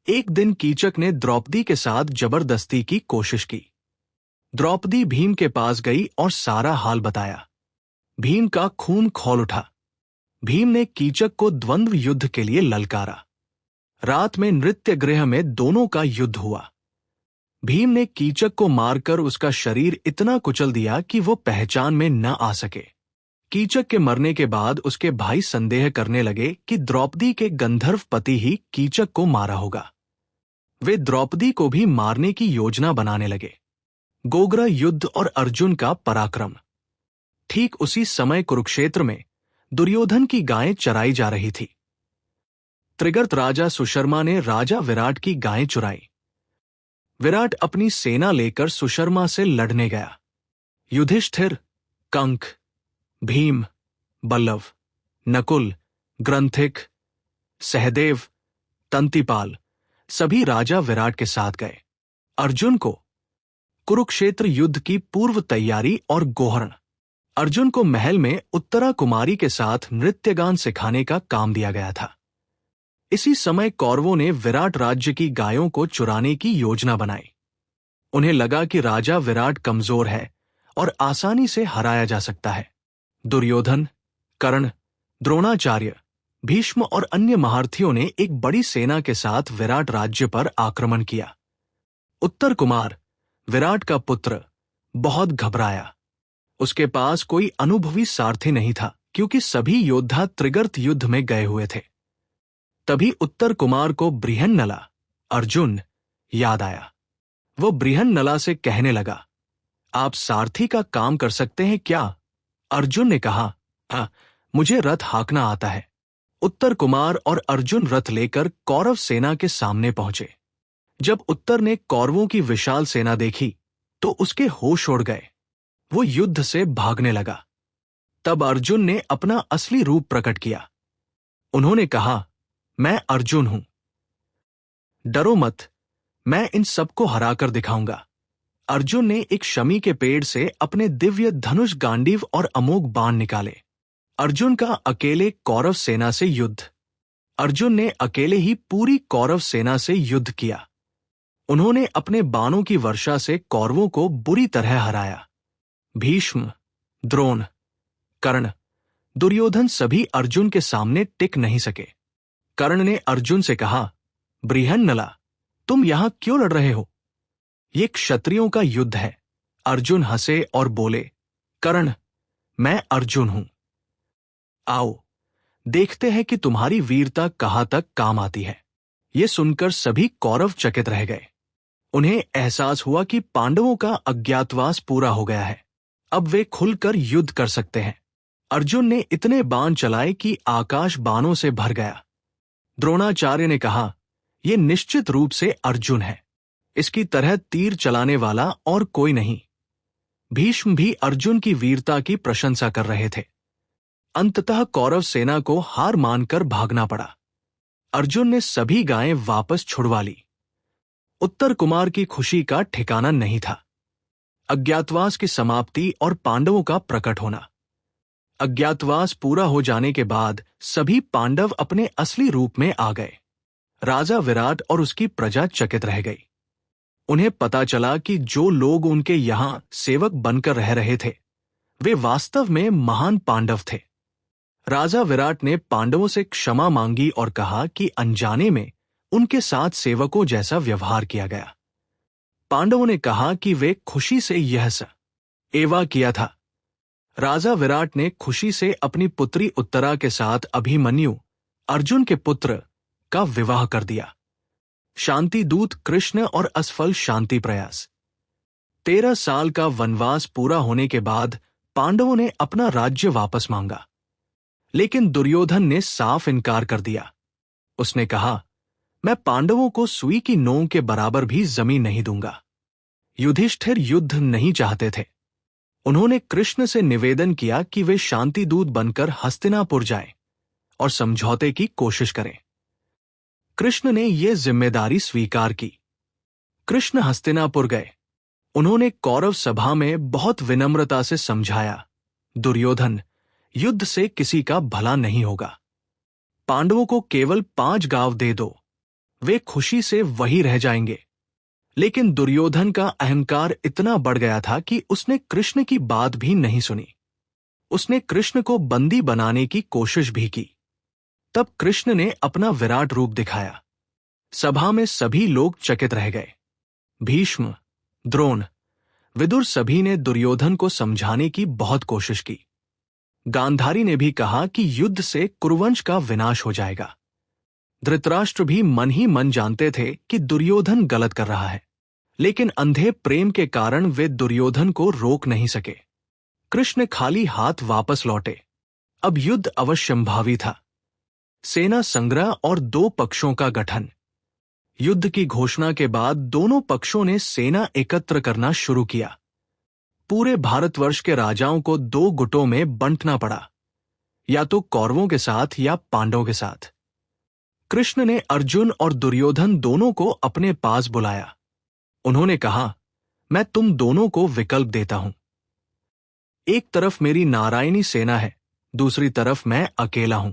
एक दिन कीचक ने द्रौपदी के साथ जबरदस्ती की कोशिश की। द्रौपदी भीम के पास गई और सारा हाल बताया। भीम का खून खौल उठा। भीम ने कीचक को द्वंद्व युद्ध के लिए ललकारा। रात में नृत्य गृह में दोनों का युद्ध हुआ। भीम ने कीचक को मारकर उसका शरीर इतना कुचल दिया कि वो पहचान में न आ सके। कीचक के मरने के बाद उसके भाई संदेह करने लगे कि द्रौपदी के गंधर्व पति ही कीचक को मारा होगा। वे द्रौपदी को भी मारने की योजना बनाने लगे। गोग्रा युद्ध और अर्जुन का पराक्रम। ठीक उसी समय कुरुक्षेत्र में दुर्योधन की गायें चराई जा रही थी। त्रिगर्त राजा सुशर्मा ने राजा विराट की गायें चुराई। विराट अपनी सेना लेकर सुशर्मा से लड़ने गया। युधिष्ठिर, कंक, भीम, बल्लव, नकुल, ग्रंथिक, सहदेव, तंतिपाल सभी राजा विराट के साथ गए। अर्जुन को कुरुक्षेत्र युद्ध की पूर्व तैयारी और गोहरण। अर्जुन को महल में उत्तरा कुमारी के साथ नृत्यगान सिखाने का काम दिया गया था। इसी समय कौरवों ने विराट राज्य की गायों को चुराने की योजना बनाई। उन्हें लगा कि राजा विराट कमजोर है और आसानी से हराया जा सकता है। दुर्योधन, कर्ण, द्रोणाचार्य, भीष्म और अन्य महारथियों ने एक बड़ी सेना के साथ विराट राज्य पर आक्रमण किया। उत्तर कुमार, विराट का पुत्र, बहुत घबराया। उसके पास कोई अनुभवी सारथी नहीं था क्योंकि सभी योद्धा त्रिगर्त युद्ध में गए हुए थे। तभी उत्तर कुमार को बृहन्नला, अर्जुन, याद आया। वो बृहन्नला से कहने लगा, आप सारथी का काम कर सकते हैं क्या? अर्जुन ने कहा, मुझे रथ हाँकना आता है। उत्तर कुमार और अर्जुन रथ लेकर कौरव सेना के सामने पहुंचे। जब उत्तर ने कौरवों की विशाल सेना देखी तो उसके होश उड़ गए। वो युद्ध से भागने लगा। तब अर्जुन ने अपना असली रूप प्रकट किया। उन्होंने कहा, मैं अर्जुन हूं। डरो मत, मैं इन सबको हराकर दिखाऊंगा। अर्जुन ने एक शमी के पेड़ से अपने दिव्य धनुष, गांडीव और अमोघ बाण निकाले। अर्जुन का अकेले कौरव सेना से युद्ध। अर्जुन ने अकेले ही पूरी कौरव सेना से युद्ध किया। उन्होंने अपने बाणों की वर्षा से कौरवों को बुरी तरह हराया। भीष्म, द्रोण, कर्ण, दुर्योधन सभी अर्जुन के सामने टिक नहीं सके। कर्ण ने अर्जुन से कहा, बृहन्नला, तुम यहां क्यों लड़ रहे हो? ये क्षत्रियों का युद्ध है। अर्जुन हंसे और बोले, कर्ण, मैं अर्जुन हूं। आओ, देखते हैं कि तुम्हारी वीरता कहां तक काम आती है। ये सुनकर सभी कौरव चकित रह गए। उन्हें एहसास हुआ कि पांडवों का अज्ञातवास पूरा हो गया है। अब वे खुलकर युद्ध कर सकते हैं। अर्जुन ने इतने बाण चलाए कि आकाश बाणों से भर गया। द्रोणाचार्य ने कहा, यह निश्चित रूप से अर्जुन है। इसकी तरह तीर चलाने वाला और कोई नहीं। भीष्म भी अर्जुन की वीरता की प्रशंसा कर रहे थे। अंततः कौरव सेना को हार मानकर भागना पड़ा। अर्जुन ने सभी गायें वापस छुड़वा ली। उत्तर कुमार की खुशी का ठिकाना नहीं था। अज्ञातवास की समाप्ति और पांडवों का प्रकट होना। अज्ञातवास पूरा हो जाने के बाद सभी पांडव अपने असली रूप में आ गए। राजा विराट और उसकी प्रजा चकित रह गई। उन्हें पता चला कि जो लोग उनके यहां सेवक बनकर रह रहे थे, वे वास्तव में महान पांडव थे। राजा विराट ने पांडवों से क्षमा मांगी और कहा कि अनजाने में उनके साथ सेवकों जैसा व्यवहार किया गया। पांडवों ने कहा कि वे खुशी से यह एवा किया था। राजा विराट ने खुशी से अपनी पुत्री उत्तरा के साथ अभिमन्यु, अर्जुन के पुत्र, का विवाह कर दिया। शांति दूत कृष्ण और असफल शांति प्रयास। 13 साल का वनवास पूरा होने के बाद पांडवों ने अपना राज्य वापस मांगा, लेकिन दुर्योधन ने साफ इनकार कर दिया। उसने कहा, मैं पांडवों को सुई की नोक के बराबर भी जमीन नहीं दूंगा। युधिष्ठिर युद्ध नहीं चाहते थे। उन्होंने कृष्ण से निवेदन किया कि वे शांति दूत बनकर हस्तिनापुर जाएं और समझौते की कोशिश करें। कृष्ण ने यह जिम्मेदारी स्वीकार की। कृष्ण हस्तिनापुर गए। उन्होंने कौरव सभा में बहुत विनम्रता से समझाया, दुर्योधन, युद्ध से किसी का भला नहीं होगा। पांडवों को केवल 5 गांव दे दो, वे खुशी से वही रह जाएंगे। लेकिन दुर्योधन का अहंकार इतना बढ़ गया था कि उसने कृष्ण की बात भी नहीं सुनी। उसने कृष्ण को बंदी बनाने की कोशिश भी की। तब कृष्ण ने अपना विराट रूप दिखाया। सभा में सभी लोग चकित रह गए। भीष्म, द्रोण, विदुर सभी ने दुर्योधन को समझाने की बहुत कोशिश की। गांधारी ने भी कहा कि युद्ध से कुरुवंश का विनाश हो जाएगा। धृतराष्ट्र भी मन ही मन जानते थे कि दुर्योधन गलत कर रहा है, लेकिन अंधे प्रेम के कारण वे दुर्योधन को रोक नहीं सके। कृष्ण खाली हाथ वापस लौटे। अब युद्ध अवश्यंभावी था। सेना संग्रह और दो पक्षों का गठन। युद्ध की घोषणा के बाद दोनों पक्षों ने सेना एकत्र करना शुरू किया। पूरे भारतवर्ष के राजाओं को दो गुटों में बंटना पड़ा, या तो कौरवों के साथ या पांडवों के साथ। कृष्ण ने अर्जुन और दुर्योधन दोनों को अपने पास बुलाया। उन्होंने कहा, मैं तुम दोनों को विकल्प देता हूं। एक तरफ मेरी नारायणी सेना है, दूसरी तरफ मैं अकेला हूं,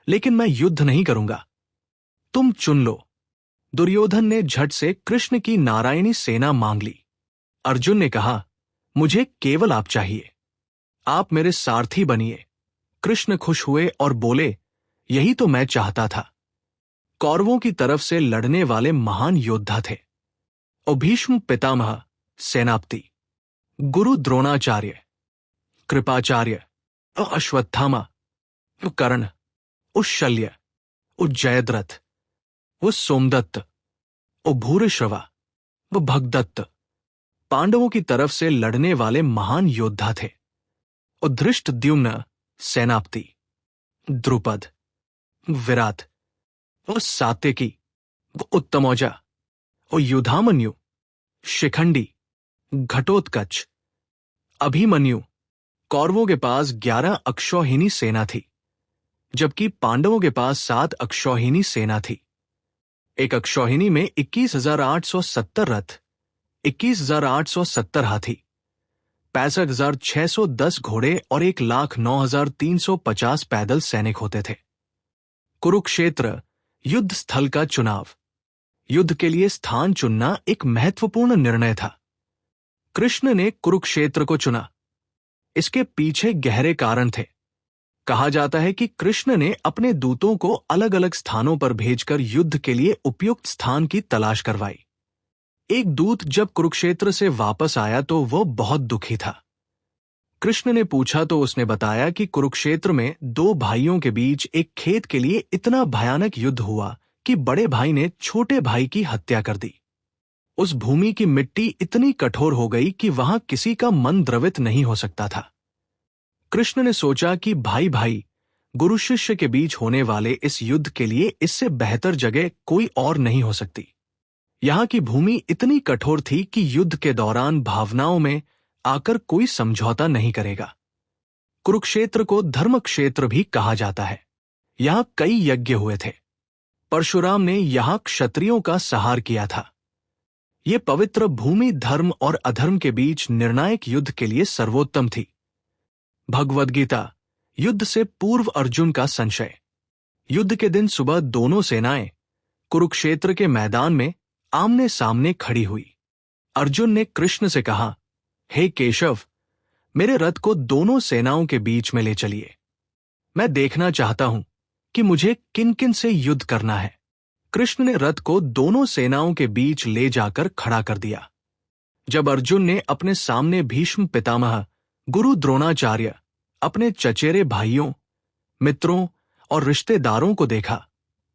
लेकिन मैं युद्ध नहीं करूंगा। तुम चुन लो। दुर्योधन ने झट से कृष्ण की नारायणी सेना मांग ली। अर्जुन ने कहा, मुझे केवल आप चाहिए, आप मेरे सारथी बनिए। कृष्ण खुश हुए और बोले, यही तो मैं चाहता था। कौरवों की तरफ से लड़ने वाले महान योद्धा थे भीष्म पितामह, सेनापति, गुरु द्रोणाचार्य, कृपाचार्य, अश्वत्थामा, कर्ण, शल्य, जयद्रथ, सोमदत्त, भूरिश्रवा, भगदत्त। पांडवों की तरफ से लड़ने वाले महान योद्धा थे धृष्टद्युम्न, सेनापति, द्रुपद, विराट, सात्यकी, उत्तमौजा, युधामन्यु, शिखंडी, घटोत्कच, अभिमन्यु। कौरवों के पास 11 अक्षौहिणी सेना थी, जबकि पांडवों के पास 7 अक्षौहिणी सेना थी। एक अक्षौहिणी में 21,870 रथ, 21,870 हाथी, 65,610 घोड़े और 1,09,350 पैदल सैनिक होते थे। कुरुक्षेत्र, युद्ध स्थल का चुनाव। युद्ध के लिए स्थान चुनना एक महत्वपूर्ण निर्णय था। कृष्ण ने कुरुक्षेत्र को चुना। इसके पीछे गहरे कारण थे। कहा जाता है कि कृष्ण ने अपने दूतों को अलग अलग स्थानों पर भेजकर युद्ध के लिए उपयुक्त स्थान की तलाश करवाई। एक दूत जब कुरुक्षेत्र से वापस आया तो वह बहुत दुखी था। कृष्ण ने पूछा तो उसने बताया कि कुरुक्षेत्र में 2 भाइयों के बीच एक खेत के लिए इतना भयानक युद्ध हुआ कि बड़े भाई ने छोटे भाई की हत्या कर दी। उस भूमि की मिट्टी इतनी कठोर हो गई कि वहां किसी का मन द्रवित नहीं हो सकता था। कृष्ण ने सोचा कि भाई भाई, गुरु शिष्य के बीच होने वाले इस युद्ध के लिए इससे बेहतर जगह कोई और नहीं हो सकती। यहाँ की भूमि इतनी कठोर थी कि युद्ध के दौरान भावनाओं में आकर कोई समझौता नहीं करेगा। कुरुक्षेत्र को धर्म क्षेत्र भी कहा जाता है। यहाँ कई यज्ञ हुए थे। परशुराम ने यहाँ क्षत्रियों का संहार किया था। ये पवित्र भूमि धर्म और अधर्म के बीच निर्णायक युद्ध के लिए सर्वोत्तम थी। भगवद गीता, युद्ध से पूर्व अर्जुन का संशय। युद्ध के दिन सुबह दोनों सेनाएं कुरुक्षेत्र के मैदान में आमने सामने खड़ी हुई। अर्जुन ने कृष्ण से कहा, हे केशव, मेरे रथ को दोनों सेनाओं के बीच में ले चलिए। मैं देखना चाहता हूं कि मुझे किन किन से युद्ध करना है। कृष्ण ने रथ को दोनों सेनाओं के बीच ले जाकर खड़ा कर दिया। जब अर्जुन ने अपने सामने भीष्म पितामह, गुरु द्रोणाचार्य, अपने चचेरे भाइयों, मित्रों और रिश्तेदारों को देखा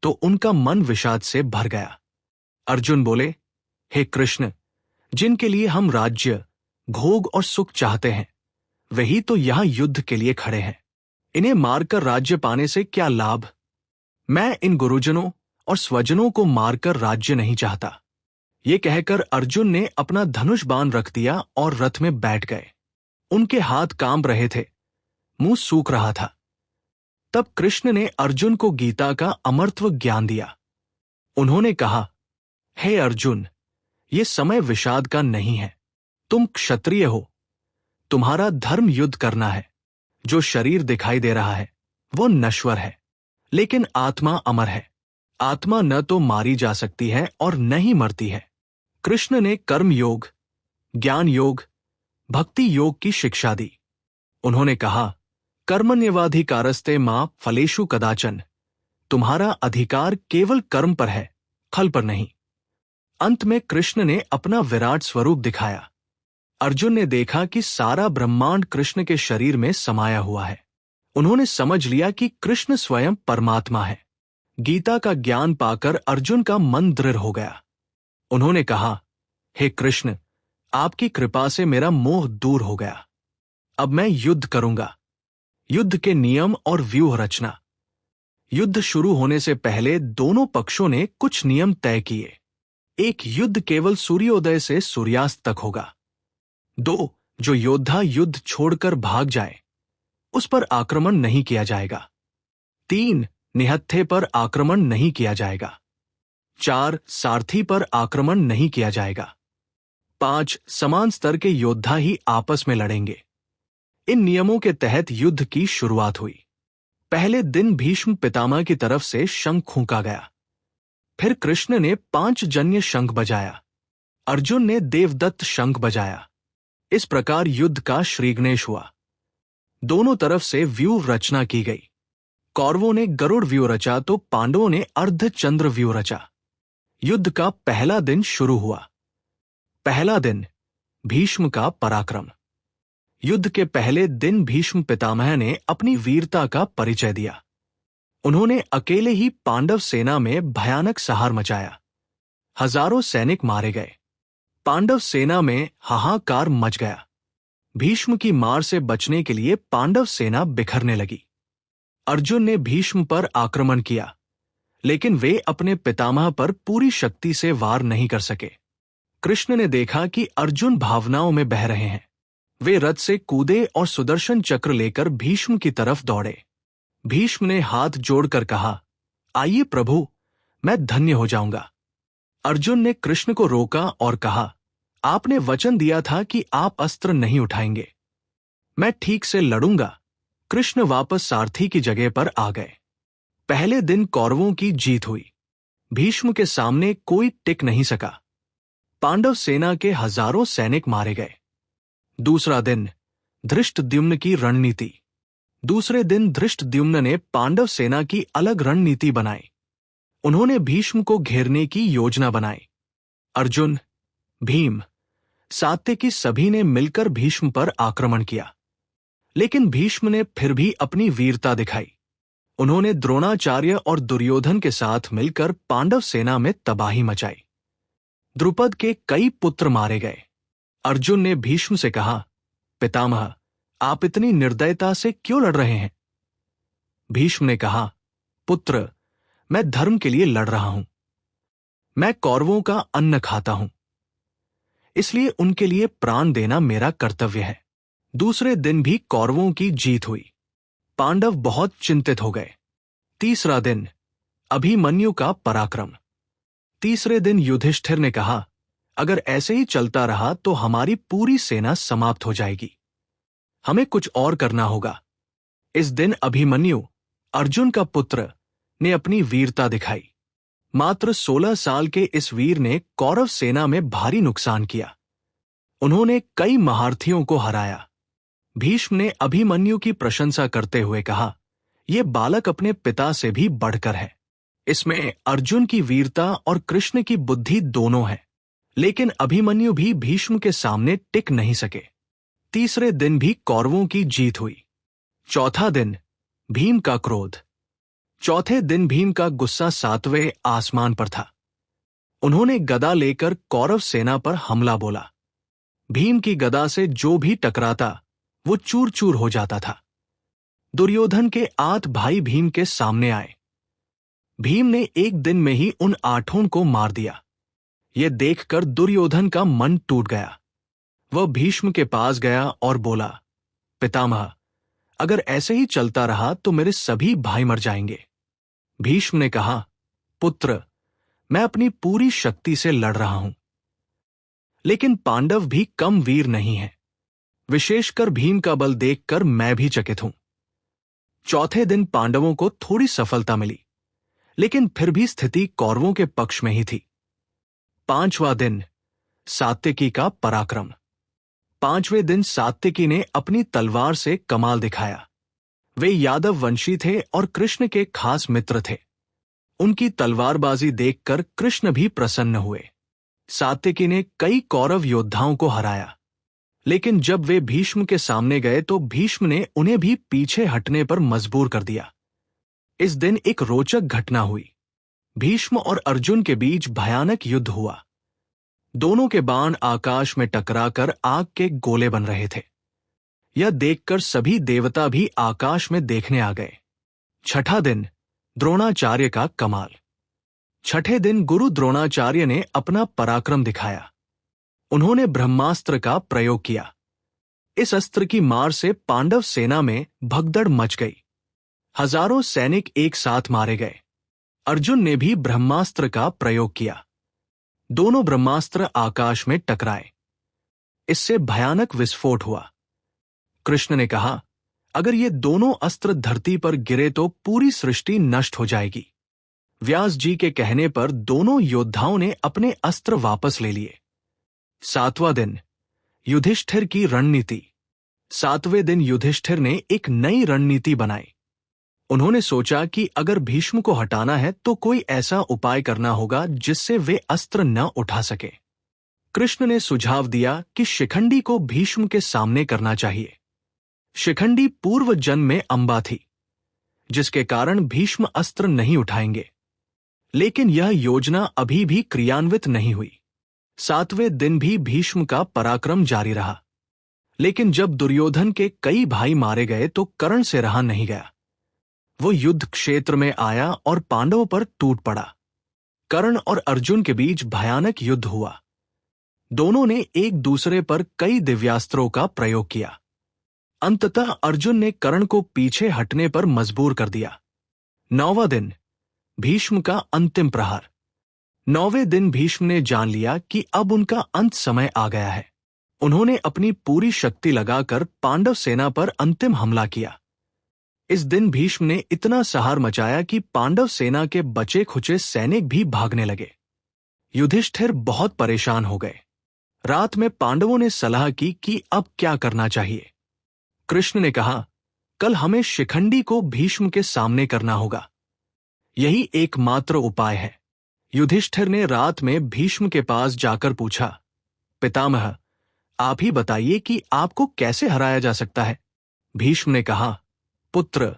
तो उनका मन विषाद से भर गया। अर्जुन बोले, हे कृष्ण, जिनके लिए हम राज्य, भोग और सुख चाहते हैं, वही तो यहां युद्ध के लिए खड़े हैं। इन्हें मारकर राज्य पाने से क्या लाभ? मैं इन गुरुजनों और स्वजनों को मारकर राज्य नहीं चाहता। ये कहकर अर्जुन ने अपना धनुष बाण रख दिया और रथ में बैठ गए। उनके हाथ कांप रहे थे, मुंह सूख रहा था। तब कृष्ण ने अर्जुन को गीता का अमरत्व ज्ञान दिया। उन्होंने कहा, हे अर्जुन, ये समय विषाद का नहीं है। तुम क्षत्रिय हो, तुम्हारा धर्म युद्ध करना है। जो शरीर दिखाई दे रहा है वो नश्वर है, लेकिन आत्मा अमर है। आत्मा न तो मारी जा सकती है और न ही मरती है। कृष्ण ने कर्म योग, ज्ञान योग, भक्ति योग की शिक्षा दी। उन्होंने कहा, कर्मण्यवाधिकारस्ते मां फलेषु कदाचन। तुम्हारा अधिकार केवल कर्म पर है, खल पर नहीं। अंत में कृष्ण ने अपना विराट स्वरूप दिखाया। अर्जुन ने देखा कि सारा ब्रह्मांड कृष्ण के शरीर में समाया हुआ है। उन्होंने समझ लिया कि कृष्ण स्वयं परमात्मा है। गीता का ज्ञान पाकर अर्जुन का मन दृढ़ हो गया। उन्होंने कहा, हे कृष्ण, आपकी कृपा से मेरा मोह दूर हो गया। अब मैं युद्ध करूंगा। युद्ध के नियम और व्यूह रचना। युद्ध शुरू होने से पहले दोनों पक्षों ने कुछ नियम तय किए। एक, युद्ध केवल सूर्योदय से सूर्यास्त तक होगा। 2, जो योद्धा युद्ध छोड़कर भाग जाए उस पर आक्रमण नहीं किया जाएगा। 3, निहत्थे पर आक्रमण नहीं किया जाएगा। 4, सारथी पर आक्रमण नहीं किया जाएगा। 5, समान स्तर के योद्धा ही आपस में लड़ेंगे। इन नियमों के तहत युद्ध की शुरुआत हुई। पहले दिन भीष्म पितामह की तरफ से शंख फूंका गया। फिर कृष्ण ने 5 जन्य शंख बजाया। अर्जुन ने देवदत्त शंख बजाया। इस प्रकार युद्ध का श्रीगणेश हुआ। दोनों तरफ से व्यूह रचना की गई। कौरवों ने गरुड़ व्यूह रचा तो पांडवों ने अर्धचंद्र व्यूह रचा। युद्ध का पहला दिन शुरू हुआ। पहला दिन, भीष्म का पराक्रम। युद्ध के पहले दिन भीष्म पितामह ने अपनी वीरता का परिचय दिया। उन्होंने अकेले ही पांडव सेना में भयानक सहार मचाया। हजारों सैनिक मारे गए। पांडव सेना में हाहाकार मच गया। भीष्म की मार से बचने के लिए पांडव सेना बिखरने लगी। अर्जुन ने भीष्म पर आक्रमण किया, लेकिन वे अपने पितामह पर पूरी शक्ति से वार नहीं कर सके। कृष्ण ने देखा कि अर्जुन भावनाओं में बह रहे हैं। वे रथ से कूदे और सुदर्शन चक्र लेकर भीष्म की तरफ दौड़े। भीष्म ने हाथ जोड़कर कहा, आइए प्रभु, मैं धन्य हो जाऊंगा। अर्जुन ने कृष्ण को रोका और कहा, आपने वचन दिया था कि आप अस्त्र नहीं उठाएंगे। मैं ठीक से लड़ूंगा। कृष्ण वापस सारथी की जगह पर आ गए। पहले दिन कौरवों की जीत हुई। भीष्म के सामने कोई टिक नहीं सका। पांडव सेना के हजारों सैनिक मारे गए। दूसरा दिन, धृष्टद्युम्न की रणनीति। दूसरे दिन धृष्टद्युम्न ने पांडव सेना की अलग रणनीति बनाई। उन्होंने भीष्म को घेरने की योजना बनाई। अर्जुन, भीम, सात्यकी सभी ने मिलकर भीष्म पर आक्रमण किया, लेकिन भीष्म ने फिर भी अपनी वीरता दिखाई। उन्होंने द्रोणाचार्य और दुर्योधन के साथ मिलकर पांडव सेना में तबाही मचाई। द्रुपद के कई पुत्र मारे गए। अर्जुन ने भीष्म से कहा, पितामह, आप इतनी निर्दयता से क्यों लड़ रहे हैं? भीष्म ने कहा, पुत्र, मैं धर्म के लिए लड़ रहा हूं। मैं कौरवों का अन्न खाता हूं, इसलिए उनके लिए प्राण देना मेरा कर्तव्य है। दूसरे दिन भी कौरवों की जीत हुई। पांडव बहुत चिंतित हो गए। तीसरा दिन, अभिमन्यु का पराक्रम। तीसरे दिन युधिष्ठिर ने कहा, अगर ऐसे ही चलता रहा तो हमारी पूरी सेना समाप्त हो जाएगी। हमें कुछ और करना होगा। इस दिन अभिमन्यु, अर्जुन का पुत्र, ने अपनी वीरता दिखाई। मात्र 16 साल के इस वीर ने कौरव सेना में भारी नुकसान किया। उन्होंने कई महारथियों को हराया। भीष्म ने अभिमन्यु की प्रशंसा करते हुए कहा, यह बालक अपने पिता से भी बढ़कर है। इसमें अर्जुन की वीरता और कृष्ण की बुद्धि दोनों है। लेकिन अभिमन्यु भी भीष्म के सामने टिक नहीं सके। तीसरे दिन भी कौरवों की जीत हुई। चौथा दिन, भीम का क्रोध। चौथे दिन भीम का गुस्सा 7वें आसमान पर था। उन्होंने गदा लेकर कौरव सेना पर हमला बोला। भीम की गदा से जो भी टकराता वो चूर चूर हो जाता था। दुर्योधन के 8 भाई भीम के सामने आए। भीम ने एक दिन में ही उन 8 को मार दिया। यह देखकर दुर्योधन का मन टूट गया। वह भीष्म के पास गया और बोला, पितामह, अगर ऐसे ही चलता रहा तो मेरे सभी भाई मर जाएंगे। भीष्म ने कहा, पुत्र, मैं अपनी पूरी शक्ति से लड़ रहा हूं। लेकिन पांडव भी कम वीर नहीं हैं। विशेषकर भीम का बल देखकर मैं भी चकित हूं। चौथे दिन पांडवों को थोड़ी सफलता मिली, लेकिन फिर भी स्थिति कौरवों के पक्ष में ही थी। 5वां दिन, सात्यकी का पराक्रम। 5वें दिन सात्यकी ने अपनी तलवार से कमाल दिखाया। वे यादव वंशी थे और कृष्ण के खास मित्र थे। उनकी तलवारबाजी देखकर कृष्ण भी प्रसन्न हुए। सात्यकी ने कई कौरव योद्धाओं को हराया, लेकिन जब वे भीष्म के सामने गए तो भीष्म ने उन्हें भी पीछे हटने पर मजबूर कर दिया। इस दिन एक रोचक घटना हुई। भीष्म और अर्जुन के बीच भयानक युद्ध हुआ। दोनों के बाण आकाश में टकराकर आग के गोले बन रहे थे। यह देखकर सभी देवता भी आकाश में देखने आ गए। छठा दिन, द्रोणाचार्य का कमाल। छठे दिन गुरु द्रोणाचार्य ने अपना पराक्रम दिखाया। उन्होंने ब्रह्मास्त्र का प्रयोग किया। इस अस्त्र की मार से पांडव सेना में भगदड़ मच गई। हजारों सैनिक एक साथ मारे गए। अर्जुन ने भी ब्रह्मास्त्र का प्रयोग किया। दोनों ब्रह्मास्त्र आकाश में टकराए। इससे भयानक विस्फोट हुआ। कृष्ण ने कहा, अगर ये दोनों अस्त्र धरती पर गिरे तो पूरी सृष्टि नष्ट हो जाएगी। व्यास जी के कहने पर दोनों योद्धाओं ने अपने अस्त्र वापस ले लिए। सातवां दिन, युधिष्ठिर की रणनीति। सातवें दिन युधिष्ठिर ने एक नई रणनीति बनाई। उन्होंने सोचा कि अगर भीष्म को हटाना है तो कोई ऐसा उपाय करना होगा जिससे वे अस्त्र न उठा सके। कृष्ण ने सुझाव दिया कि शिखंडी को भीष्म के सामने करना चाहिए। शिखंडी पूर्व जन्म में अंबा थी, जिसके कारण भीष्म अस्त्र नहीं उठाएंगे। लेकिन यह योजना अभी भी क्रियान्वित नहीं हुई। सातवें दिन भी भीष्म का पराक्रम जारी रहा, लेकिन जब दुर्योधन के कई भाई मारे गए तो कर्ण से रहा नहीं गया। वो युद्ध क्षेत्र में आया और पांडवों पर टूट पड़ा। कर्ण और अर्जुन के बीच भयानक युद्ध हुआ। दोनों ने एक दूसरे पर कई दिव्यास्त्रों का प्रयोग किया। अंततः अर्जुन ने कर्ण को पीछे हटने पर मजबूर कर दिया। नौवां दिन, भीष्म का अंतिम प्रहार। नौवें दिन भीष्म ने जान लिया कि अब उनका अंत समय आ गया है। उन्होंने अपनी पूरी शक्ति लगाकर पांडव सेना पर अंतिम हमला किया। इस दिन भीष्म ने इतना सहार मचाया कि पांडव सेना के बचे खुचे सैनिक भी भागने लगे। युधिष्ठिर बहुत परेशान हो गए। रात में पांडवों ने सलाह की कि अब क्या करना चाहिए। कृष्ण ने कहा, कल हमें शिखंडी को भीष्म के सामने करना होगा। यही एकमात्र उपाय है। युधिष्ठिर ने रात में भीष्म के पास जाकर पूछा, पितामह, आप ही बताइए कि आपको कैसे हराया जा सकता है। भीष्म ने कहा, पुत्र,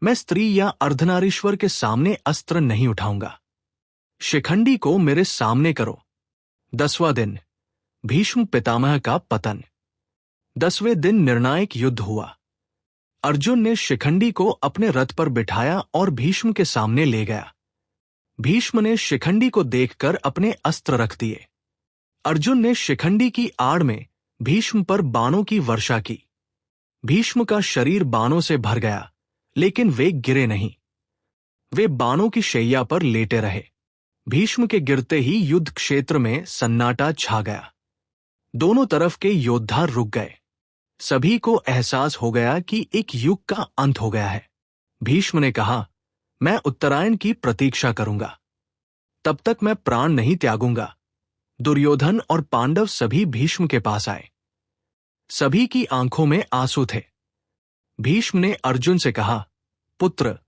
मैं स्त्री या अर्धनारीश्वर के सामने अस्त्र नहीं उठाऊंगा। शिखंडी को मेरे सामने करो। 10वां दिन, भीष्म पितामह का पतन। 10वें दिन निर्णायक युद्ध हुआ। अर्जुन ने शिखंडी को अपने रथ पर बिठाया और भीष्म के सामने ले गया। भीष्म ने शिखंडी को देखकर अपने अस्त्र रख दिए। अर्जुन ने शिखंडी की आड़ में भीष्म पर बाणों की वर्षा की। भीष्म का शरीर बाणों से भर गया, लेकिन वे गिरे नहीं। वे बाणों की शैया पर लेटे रहे। भीष्म के गिरते ही युद्ध क्षेत्र में सन्नाटा छा गया। दोनों तरफ के योद्धा रुक गए। सभी को एहसास हो गया कि एक युग का अंत हो गया है। भीष्म ने कहा, मैं उत्तरायण की प्रतीक्षा करूंगा। तब तक मैं प्राण नहीं त्यागूंगा। दुर्योधन और पांडव सभी भीष्म के पास आए। सभी की आंखों में आंसू थे। भीष्म ने अर्जुन से कहा, पुत्र,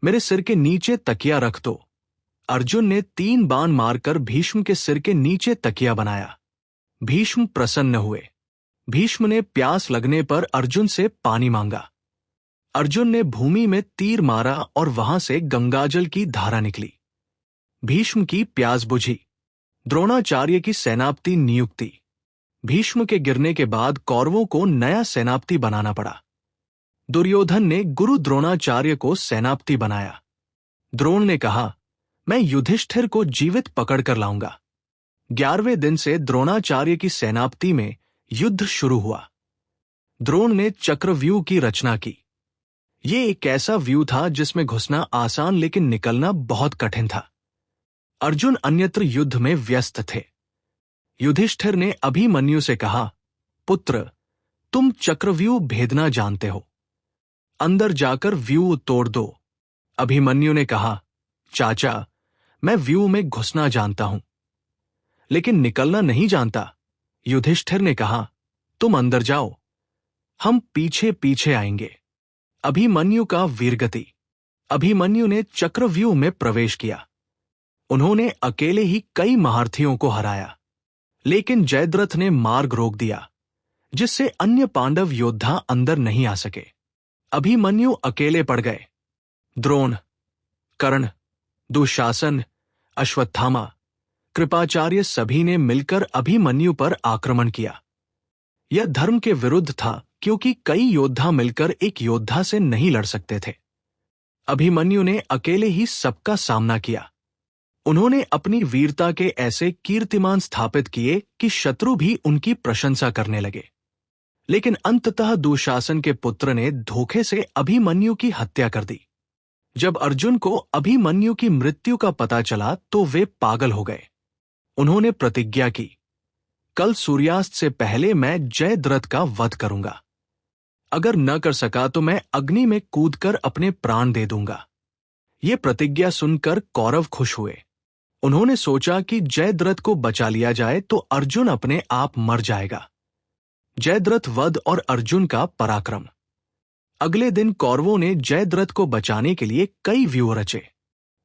मेरे सिर के नीचे तकिया रख दो। अर्जुन ने 3 बाण मारकर भीष्म के सिर के नीचे तकिया बनाया। भीष्म प्रसन्न हुए। भीष्म ने प्यास लगने पर अर्जुन से पानी मांगा। अर्जुन ने भूमि में तीर मारा और वहां से गंगाजल की धारा निकली। भीष्म की प्यास बुझी। द्रोणाचार्य की सेनापति नियुक्ति। भीष्म के गिरने के बाद कौरवों को नया सेनापति बनाना पड़ा। दुर्योधन ने गुरु द्रोणाचार्य को सेनापति बनाया। द्रोण ने कहा, मैं युधिष्ठिर को जीवित पकड़कर लाऊंगा। 11वें दिन से द्रोणाचार्य की सेनापति में युद्ध शुरू हुआ। द्रोण ने चक्रव्यूह की रचना की। ये एक ऐसा व्यू था जिसमें घुसना आसान लेकिन निकलना बहुत कठिन था। अर्जुन अन्यत्र युद्ध में व्यस्त थे। युधिष्ठिर ने अभिमन्यु से कहा, पुत्र, तुम चक्रव्यूह भेदना जानते हो। अंदर जाकर व्यू तोड़ दो। अभिमन्यु ने कहा, चाचा, मैं व्यू में घुसना जानता हूं, लेकिन निकलना नहीं जानता। युधिष्ठिर ने कहा, तुम अंदर जाओ, हम पीछे पीछे आएंगे। अभिमन्यु का वीरगति। अभिमन्यु ने चक्रव्यूह में प्रवेश किया। उन्होंने अकेले ही कई महारथियों को हराया, लेकिन जयद्रथ ने मार्ग रोक दिया, जिससे अन्य पांडव योद्धा अंदर नहीं आ सके। अभिमन्यु अकेले पड़ गए। द्रोण, कर्ण, दुशासन, अश्वत्थामा, कृपाचार्य सभी ने मिलकर अभिमन्यु पर आक्रमण किया। यह धर्म के विरुद्ध था, क्योंकि कई योद्धा मिलकर एक योद्धा से नहीं लड़ सकते थे। अभिमन्यु ने अकेले ही सबका सामना किया। उन्होंने अपनी वीरता के ऐसे कीर्तिमान स्थापित किए कि शत्रु भी उनकी प्रशंसा करने लगे। लेकिन अंततः दुशासन के पुत्र ने धोखे से अभिमन्यु की हत्या कर दी। जब अर्जुन को अभिमन्यु की मृत्यु का पता चला तो वे पागल हो गए। उन्होंने प्रतिज्ञा की, कल सूर्यास्त से पहले मैं जयद्रथ का वध करूंगा। अगर न कर सका तो मैं अग्नि में कूदकर अपने प्राण दे दूंगा। ये प्रतिज्ञा सुनकर कौरव खुश हुए। उन्होंने सोचा कि जयद्रथ को बचा लिया जाए तो अर्जुन अपने आप मर जाएगा। जयद्रथ वध और अर्जुन का पराक्रम। अगले दिन कौरवों ने जयद्रथ को बचाने के लिए कई व्यूह रचे।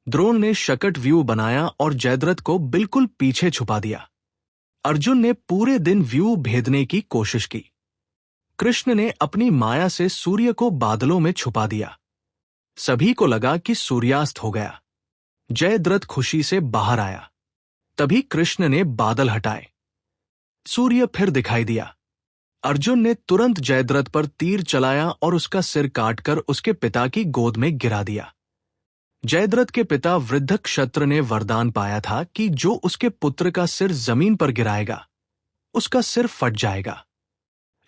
द्रोण ने शकट व्यूह बनाया और जयद्रथ को बिल्कुल पीछे छुपा दिया। अर्जुन ने पूरे दिन व्यूह भेदने की कोशिश की। कृष्ण ने अपनी माया से सूर्य को बादलों में छुपा दिया। सभी को लगा कि सूर्यास्त हो गया। जयद्रथ खुशी से बाहर आया। तभी कृष्ण ने बादल हटाए। सूर्य फिर दिखाई दिया। अर्जुन ने तुरंत जयद्रथ पर तीर चलाया और उसका सिर काटकर उसके पिता की गोद में गिरा दिया। जयद्रथ के पिता वृद्ध क्षत्र ने वरदान पाया था कि जो उसके पुत्र का सिर जमीन पर गिराएगा, उसका सिर फट जाएगा।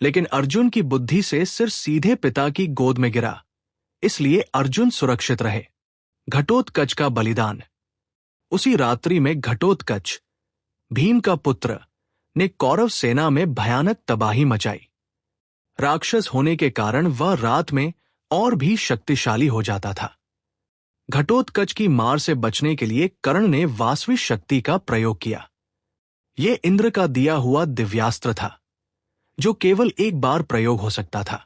लेकिन अर्जुन की बुद्धि से सिर सीधे पिता की गोद में गिरा, इसलिए अर्जुन सुरक्षित रहे। घटोत्कच का बलिदान। उसी रात्रि में घटोत्कच, भीम का पुत्र, ने कौरव सेना में भयानक तबाही मचाई। राक्षस होने के कारण वह रात में और भी शक्तिशाली हो जाता था। घटोत्कच की मार से बचने के लिए कर्ण ने वासवी शक्ति का प्रयोग किया। यह इंद्र का दिया हुआ दिव्यास्त्र था, जो केवल एक बार प्रयोग हो सकता था।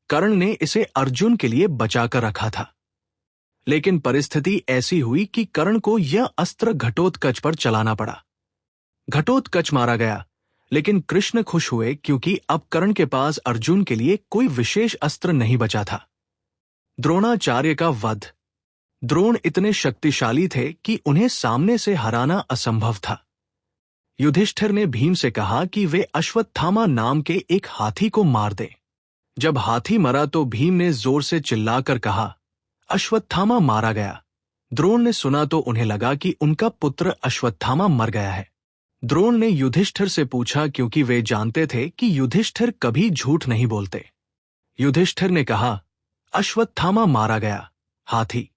कर्ण ने इसे अर्जुन के लिए बचाकर रखा था। लेकिन परिस्थिति ऐसी हुई कि कर्ण को यह अस्त्र घटोत्कच पर चलाना पड़ा। घटोत्कच मारा गया, लेकिन कृष्ण खुश हुए क्योंकि अब कर्ण के पास अर्जुन के लिए कोई विशेष अस्त्र नहीं बचा था। द्रोणाचार्य का वध। द्रोण इतने शक्तिशाली थे कि उन्हें सामने से हराना असंभव था। युधिष्ठिर ने भीम से कहा कि वे अश्वत्थामा नाम के एक हाथी को मार दें। जब हाथी मरा तो भीम ने जोर से चिल्लाकर कहा, अश्वत्थामा मारा गया। द्रोण ने सुना तो उन्हें लगा कि उनका पुत्र अश्वत्थामा मर गया है। द्रोण ने युधिष्ठिर से पूछा, क्योंकि वे जानते थे कि युधिष्ठिर कभी झूठ नहीं बोलते। युधिष्ठिर ने कहा, अश्वत्थामा मारा गया, हाथी।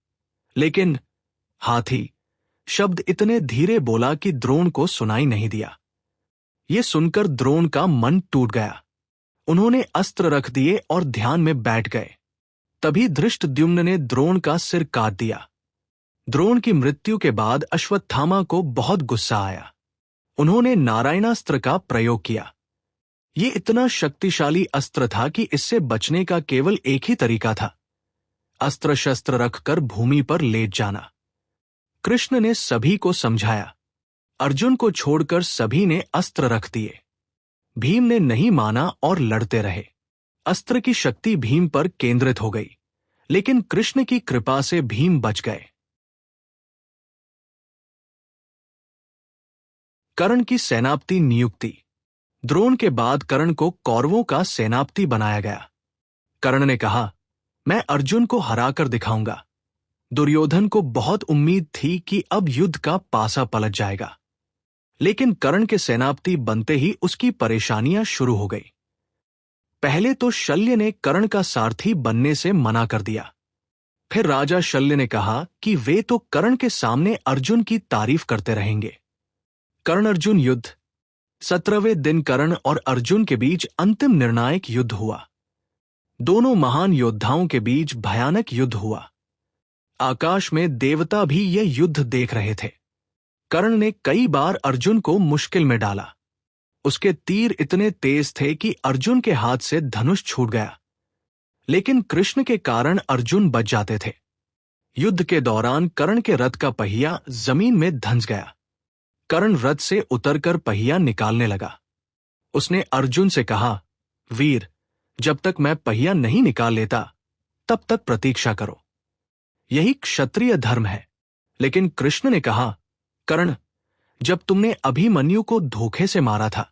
लेकिन हाथी शब्द इतने धीरे बोला कि द्रोण को सुनाई नहीं दिया। ये सुनकर द्रोण का मन टूट गया। उन्होंने अस्त्र रख दिए और ध्यान में बैठ गए। तभी धृष्टद्युम्न ने द्रोण का सिर काट दिया। द्रोण की मृत्यु के बाद अश्वत्थामा को बहुत गुस्सा आया। उन्होंने नारायणास्त्र का प्रयोग किया। ये इतना शक्तिशाली अस्त्र था कि इससे बचने का केवल एक ही तरीका था, अस्त्र शस्त्र रखकर भूमि पर लेट जाना। कृष्ण ने सभी को समझाया। अर्जुन को छोड़कर सभी ने अस्त्र रख दिए। भीम ने नहीं माना और लड़ते रहे। अस्त्र की शक्ति भीम पर केंद्रित हो गई, लेकिन कृष्ण की कृपा से भीम बच गए। कर्ण की सेनापति नियुक्ति। द्रोण के बाद कर्ण को कौरवों का सेनापति बनाया गया। कर्ण ने कहा, मैं अर्जुन को हराकर दिखाऊंगा। दुर्योधन को बहुत उम्मीद थी कि अब युद्ध का पासा पलट जाएगा, लेकिन कर्ण के सेनापति बनते ही उसकी परेशानियां शुरू हो गई। पहले तो शल्य ने कर्ण का सारथी बनने से मना कर दिया। फिर राजा शल्य ने कहा कि वे तो कर्ण के सामने अर्जुन की तारीफ करते रहेंगे। कर्ण अर्जुन युद्ध। 17वें दिन कर्ण और अर्जुन के बीच अंतिम निर्णायक युद्ध हुआ। दोनों महान योद्धाओं के बीच भयानक युद्ध हुआ। आकाश में देवता भी यह युद्ध देख रहे थे। कर्ण ने कई बार अर्जुन को मुश्किल में डाला। उसके तीर इतने तेज थे कि अर्जुन के हाथ से धनुष छूट गया, लेकिन कृष्ण के कारण अर्जुन बच जाते थे। युद्ध के दौरान कर्ण के रथ का पहिया जमीन में धंस गया। कर्ण रथ से उतरकर पहिया निकालने लगा। उसने अर्जुन से कहा, वीर, जब तक मैं पहिया नहीं निकाल लेता तब तक प्रतीक्षा करो। यही क्षत्रिय धर्म है। लेकिन कृष्ण ने कहा, कर्ण, जब तुमने अभिमन्यु को धोखे से मारा था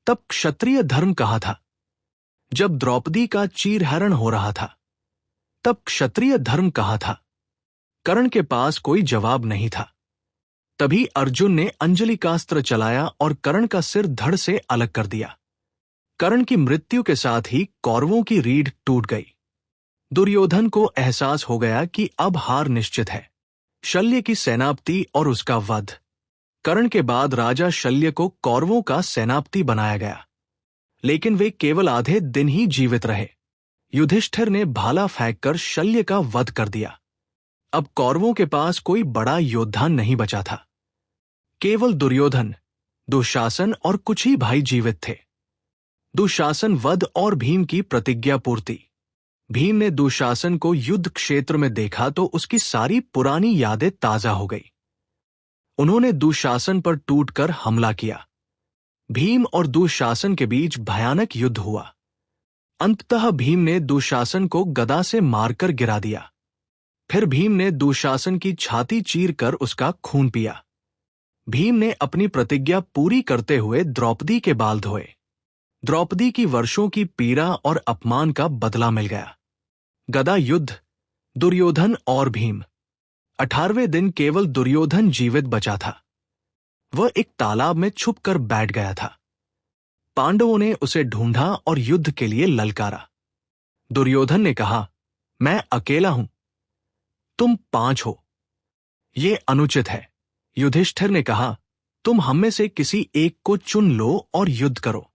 तब क्षत्रिय धर्म कहा था। जब द्रौपदी का चीरहरण हो रहा था तब क्षत्रिय धर्म कहा था। कर्ण के पास कोई जवाब नहीं था। तभी अर्जुन ने अंजलि का अस्त्र चलाया और कर्ण का सिर धड़ से अलग कर दिया। कर्ण की मृत्यु के साथ ही कौरवों की रीढ़ टूट गई। दुर्योधन को एहसास हो गया कि अब हार निश्चित है। शल्य की सेनापति और उसका वध। कर्ण के बाद राजा शल्य को कौरवों का सेनापति बनाया गया, लेकिन वे केवल आधे दिन ही जीवित रहे। युधिष्ठिर ने भाला फेंककर शल्य का वध कर दिया। अब कौरवों के पास कोई बड़ा योद्धा नहीं बचा था। केवल दुर्योधन, दुशासन और कुछ ही भाई जीवित थे। दुशासन वध और भीम की प्रतिज्ञा पूर्ति। भीम ने दुशासन को युद्ध क्षेत्र में देखा तो उसकी सारी पुरानी यादें ताजा हो गई। उन्होंने दुशासन पर टूटकर हमला किया। भीम और दुशासन के बीच भयानक युद्ध हुआ। अंततः भीम ने दुशासन को गदा से मारकर गिरा दिया। फिर भीम ने दुशासन की छाती चीरकर उसका खून पिया। भीम ने अपनी प्रतिज्ञा पूरी करते हुए द्रौपदी के बाल धोए। द्रौपदी की वर्षों की पीड़ा और अपमान का बदला मिल गया। गदा युद्ध, दुर्योधन और भीम। 18वें दिन केवल दुर्योधन जीवित बचा था। वह एक तालाब में छुपकर बैठ गया था। पांडवों ने उसे ढूंढा और युद्ध के लिए ललकारा। दुर्योधन ने कहा, मैं अकेला हूं, तुम 5 हो, ये अनुचित है। युधिष्ठिर ने कहा, तुम हम में से किसी एक को चुन लो और युद्ध करो।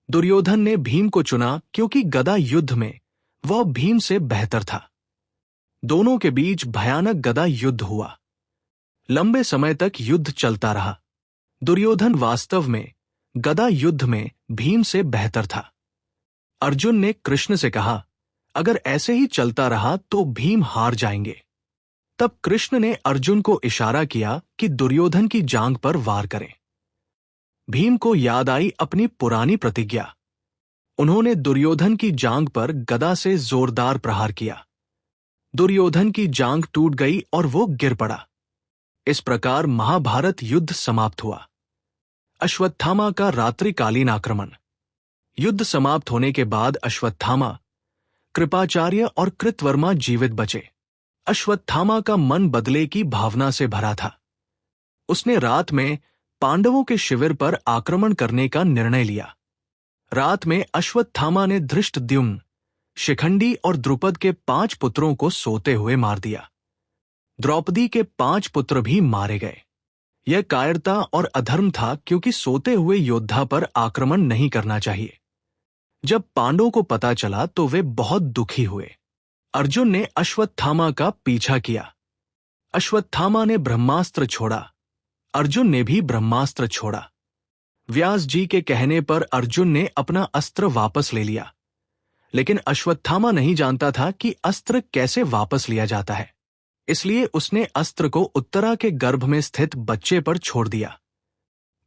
दुर्योधन ने भीम को चुना क्योंकि गदा युद्ध में वह भीम से बेहतर था। दोनों के बीच भयानक गदा युद्ध हुआ। लंबे समय तक युद्ध चलता रहा। दुर्योधन वास्तव में गदा युद्ध में भीम से बेहतर था। अर्जुन ने कृष्ण से कहा, अगर ऐसे ही चलता रहा तो भीम हार जाएंगे। तब कृष्ण ने अर्जुन को इशारा किया कि दुर्योधन की जांघ पर वार करें। भीम को याद आई अपनी पुरानी प्रतिज्ञा। उन्होंने दुर्योधन की जांघ पर गदा से जोरदार प्रहार किया। दुर्योधन की जांघ टूट गई और वो गिर पड़ा। इस प्रकार महाभारत युद्ध समाप्त हुआ। अश्वत्थामा का रात्रिकालीन आक्रमण। युद्ध समाप्त होने के बाद अश्वत्थामा, कृपाचार्य और कृतवर्मा जीवित बचे। अश्वत्थामा का मन बदले की भावना से भरा था। उसने रात में पांडवों के शिविर पर आक्रमण करने का निर्णय लिया। रात में अश्वत्थामा ने धृष्टद्युम्न, शिखंडी और द्रुपद के 5 पुत्रों को सोते हुए मार दिया। द्रौपदी के 5 पुत्र भी मारे गए। यह कायरता और अधर्म था क्योंकि सोते हुए योद्धा पर आक्रमण नहीं करना चाहिए। जब पांडवों को पता चला तो वे बहुत दुखी हुए। अर्जुन ने अश्वत्थामा का पीछा किया। अश्वत्थामा ने ब्रह्मास्त्र छोड़ा। अर्जुन ने भी ब्रह्मास्त्र छोड़ा। व्यास जी के कहने पर अर्जुन ने अपना अस्त्र वापस ले लिया। लेकिन अश्वत्थामा नहीं जानता था कि अस्त्र कैसे वापस लिया जाता है, इसलिए उसने अस्त्र को उत्तरा के गर्भ में स्थित बच्चे पर छोड़ दिया।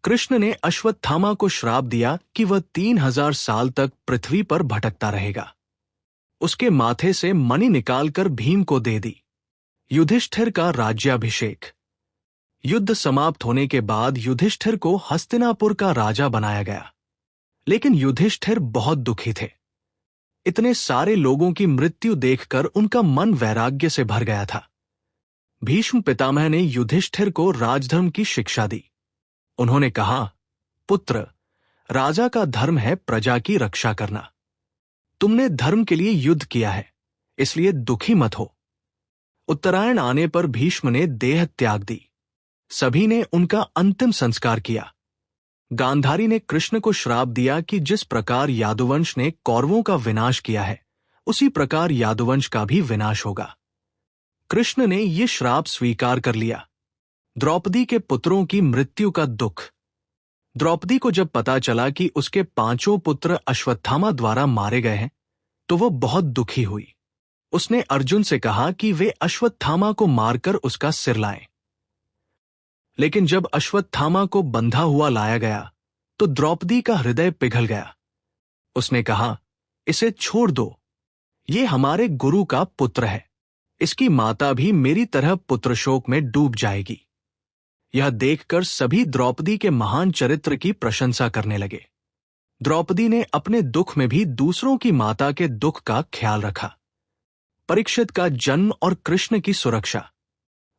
कृष्ण ने अश्वत्थामा को श्राप दिया कि वह 3000 साल तक पृथ्वी पर भटकता रहेगा। उसके माथे से मणि निकालकर भीम को दे दी। युधिष्ठिर का राज्याभिषेक। युद्ध समाप्त होने के बाद युधिष्ठिर को हस्तिनापुर का राजा बनाया गया। लेकिन युधिष्ठिर बहुत दुखी थे। इतने सारे लोगों की मृत्यु देखकर उनका मन वैराग्य से भर गया था। भीष्म पितामह ने युधिष्ठिर को राजधर्म की शिक्षा दी। उन्होंने कहा, पुत्र, राजा का धर्म है प्रजा की रक्षा करना। तुमने धर्म के लिए युद्ध किया है, इसलिए दुखी मत हो। उत्तरायण आने पर भीष्म ने देह त्याग दी। सभी ने उनका अंतिम संस्कार किया। गांधारी ने कृष्ण को श्राप दिया कि जिस प्रकार यादुवंश ने कौरवों का विनाश किया है, उसी प्रकार यादुवंश का भी विनाश होगा। कृष्ण ने ये श्राप स्वीकार कर लिया। द्रौपदी के पुत्रों की मृत्यु का दुख। द्रौपदी को जब पता चला कि उसके 5 पुत्र अश्वत्थामा द्वारा मारे गए हैं, तो वह बहुत दुखी हुई। उसने अर्जुन से कहा कि वे अश्वत्थामा को मारकर उसका सिर लाएं। लेकिन जब अश्वत्थामा को बंधा हुआ लाया गया तो द्रौपदी का हृदय पिघल गया। उसने कहा, इसे छोड़ दो, ये हमारे गुरु का पुत्र है, इसकी माता भी मेरी तरह पुत्र शोक में डूब जाएगी। यह देखकर सभी द्रौपदी के महान चरित्र की प्रशंसा करने लगे। द्रौपदी ने अपने दुख में भी दूसरों की माता के दुख का ख्याल रखा। परीक्षित का जन्म और कृष्ण की सुरक्षा।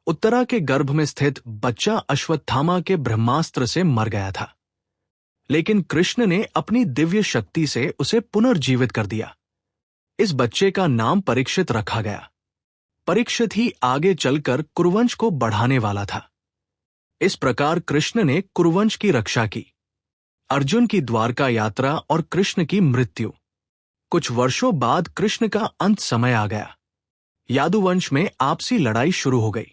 उत्तरा के गर्भ में स्थित बच्चा अश्वत्थामा के ब्रह्मास्त्र से मर गया था, लेकिन कृष्ण ने अपनी दिव्य शक्ति से उसे पुनर्जीवित कर दिया। इस बच्चे का नाम परीक्षित रखा गया। परीक्षित ही आगे चलकर कुरुवंश को बढ़ाने वाला था। इस प्रकार कृष्ण ने कुरुवंश की रक्षा की। अर्जुन की द्वारका यात्रा और कृष्ण की मृत्यु। कुछ वर्षों बाद कृष्ण का अंत समय आ गया। यादुवंश में आपसी लड़ाई शुरू हो गई।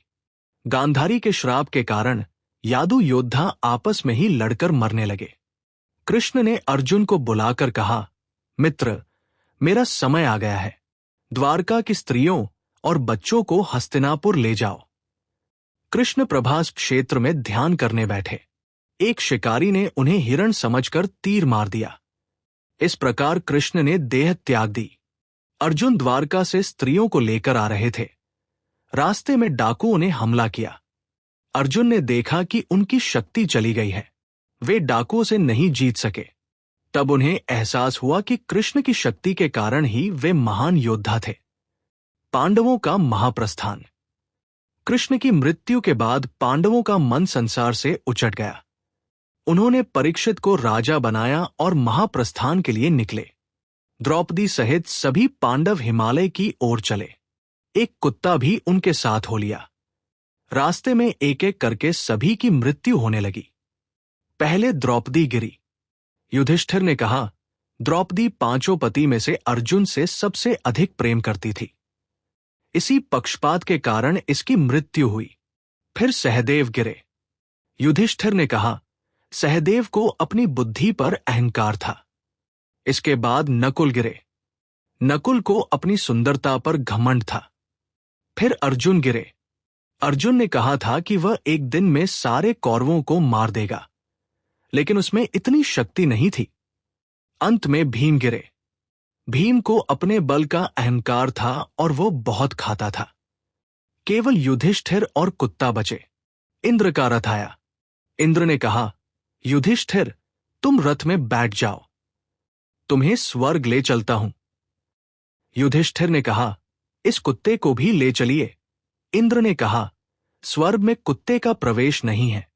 गांधारी के श्राप के कारण यादु योद्धा आपस में ही लड़कर मरने लगे। कृष्ण ने अर्जुन को बुलाकर कहा, मित्र, मेरा समय आ गया है। द्वारका की स्त्रियों और बच्चों को हस्तिनापुर ले जाओ। कृष्ण प्रभास क्षेत्र में ध्यान करने बैठे। एक शिकारी ने उन्हें हिरण समझकर तीर मार दिया। इस प्रकार कृष्ण ने देह त्याग दी। अर्जुन द्वारका से स्त्रियों को लेकर आ रहे थे। रास्ते में डाकुओं ने हमला किया। अर्जुन ने देखा कि उनकी शक्ति चली गई है, वे डाकुओं से नहीं जीत सके। तब उन्हें एहसास हुआ कि कृष्ण की शक्ति के कारण ही वे महान योद्धा थे। पांडवों का महाप्रस्थान। कृष्ण की मृत्यु के बाद पांडवों का मन संसार से उचट गया। उन्होंने परीक्षित को राजा बनाया और महाप्रस्थान के लिए निकले। द्रौपदी सहित सभी पांडव हिमालय की ओर चले। एक कुत्ता भी उनके साथ हो लिया। रास्ते में एक एक करके सभी की मृत्यु होने लगी। पहले द्रौपदी गिरी। युधिष्ठिर ने कहा, द्रौपदी पांचों पति में से अर्जुन से सबसे अधिक प्रेम करती थी। इसी पक्षपात के कारण इसकी मृत्यु हुई। फिर सहदेव गिरे। युधिष्ठिर ने कहा, सहदेव को अपनी बुद्धि पर अहंकार था। इसके बाद नकुल गिरे। नकुल को अपनी सुंदरता पर घमंड था। फिर अर्जुन गिरे। अर्जुन ने कहा था कि वह एक दिन में सारे कौरवों को मार देगा, लेकिन उसमें इतनी शक्ति नहीं थी। अंत में भीम गिरे। भीम को अपने बल का अहंकार था और वो बहुत खाता था। केवल युधिष्ठिर और कुत्ता बचे। इंद्र का रथ आया। इंद्र ने कहा, युधिष्ठिर, तुम रथ में बैठ जाओ, तुम्हें स्वर्ग ले चलता हूं। युधिष्ठिर ने कहा, इस कुत्ते को भी ले चलिए। इंद्र ने कहा, स्वर्ग में कुत्ते का प्रवेश नहीं है।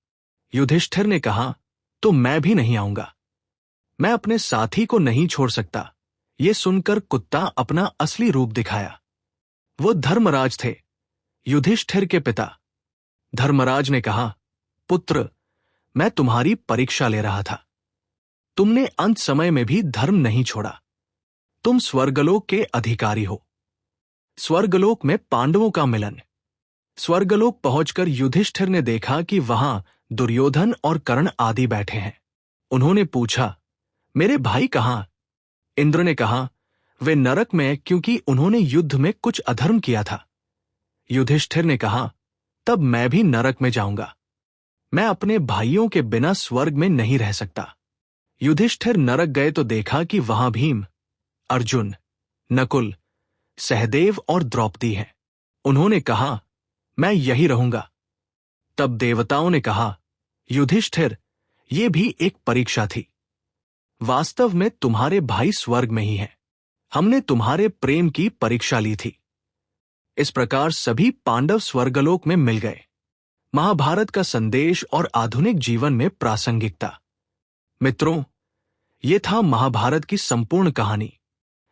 युधिष्ठिर ने कहा, तो मैं भी नहीं आऊंगा। मैं अपने साथी को नहीं छोड़ सकता। ये सुनकर कुत्ता अपना असली रूप दिखाया। वो धर्मराज थे, युधिष्ठिर के पिता। धर्मराज ने कहा, पुत्र, मैं तुम्हारी परीक्षा ले रहा था। तुमने अंत समय में भी धर्म नहीं छोड़ा। तुम स्वर्गलोक के अधिकारी हो। स्वर्गलोक में पांडवों का मिलन। स्वर्गलोक पहुंचकर युधिष्ठिर ने देखा कि वहां दुर्योधन और कर्ण आदि बैठे हैं। उन्होंने पूछा, मेरे भाई कहां? इंद्र ने कहा, वे नरक में, क्योंकि उन्होंने युद्ध में कुछ अधर्म किया था। युधिष्ठिर ने कहा, तब मैं भी नरक में जाऊंगा। मैं अपने भाइयों के बिना स्वर्ग में नहीं रह सकता। युधिष्ठिर नरक गए तो देखा कि वहां भीम, अर्जुन, नकुल, सहदेव और द्रौपदी हैं। उन्होंने कहा, मैं यही रहूंगा। तब देवताओं ने कहा, युधिष्ठिर, ये भी एक परीक्षा थी। वास्तव में तुम्हारे भाई स्वर्ग में ही हैं। हमने तुम्हारे प्रेम की परीक्षा ली थी। इस प्रकार सभी पांडव स्वर्गलोक में मिल गए। महाभारत का संदेश और आधुनिक जीवन में प्रासंगिकता। मित्रों, ये था महाभारत की संपूर्ण कहानी।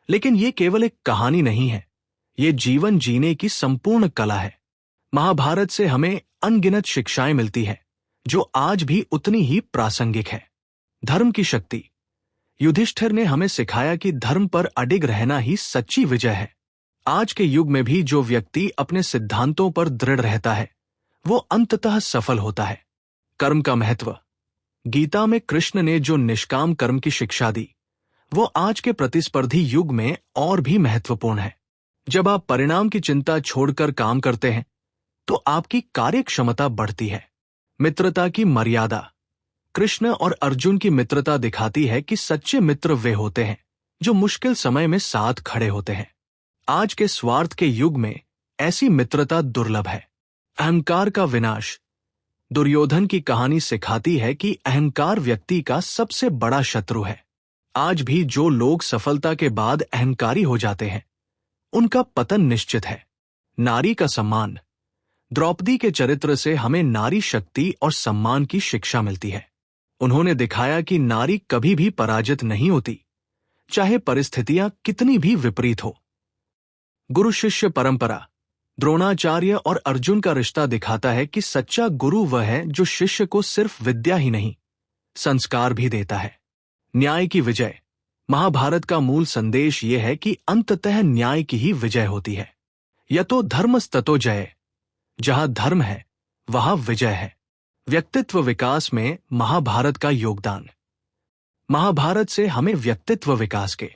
लेकिन ये केवल एक कहानी नहीं है, ये जीवन जीने की संपूर्ण कला है। महाभारत से हमें अनगिनत शिक्षाएं मिलती हैं, जो आज भी उतनी ही प्रासंगिक है। धर्म की शक्ति। युधिष्ठिर ने हमें सिखाया कि धर्म पर अडिग रहना ही सच्ची विजय है। आज के युग में भी जो व्यक्ति अपने सिद्धांतों पर दृढ़ रहता है, वो अंततः सफल होता है। कर्म का महत्व। गीता में कृष्ण ने जो निष्काम कर्म की शिक्षा दी, वो आज के प्रतिस्पर्धी युग में और भी महत्वपूर्ण है। जब आप परिणाम की चिंता छोड़कर काम करते हैं तो आपकी कार्य क्षमता बढ़ती है। मित्रता की मर्यादा। कृष्ण और अर्जुन की मित्रता दिखाती है कि सच्चे मित्र वे होते हैं जो मुश्किल समय में साथ खड़े होते हैं। आज के स्वार्थ के युग में ऐसी मित्रता दुर्लभ है। अहंकार का विनाश। दुर्योधन की कहानी सिखाती है कि अहंकार व्यक्ति का सबसे बड़ा शत्रु है। आज भी जो लोग सफलता के बाद अहंकारी हो जाते हैं उनका पतन निश्चित है। नारी का सम्मान। द्रौपदी के चरित्र से हमें नारी शक्ति और सम्मान की शिक्षा मिलती है। उन्होंने दिखाया कि नारी कभी भी पराजित नहीं होती, चाहे परिस्थितियां कितनी भी विपरीत हो। गुरु शिष्य परंपरा। द्रोणाचार्य और अर्जुन का रिश्ता दिखाता है कि सच्चा गुरु वह है जो शिष्य को सिर्फ विद्या ही नहीं, संस्कार भी देता है। न्याय की विजय। महाभारत का मूल संदेश यह है कि अंततः न्याय की ही विजय होती है। यतो धर्मस्ततो जय। जहां धर्म है वहां विजय है। व्यक्तित्व विकास में महाभारत का योगदान। महाभारत से हमें व्यक्तित्व विकास के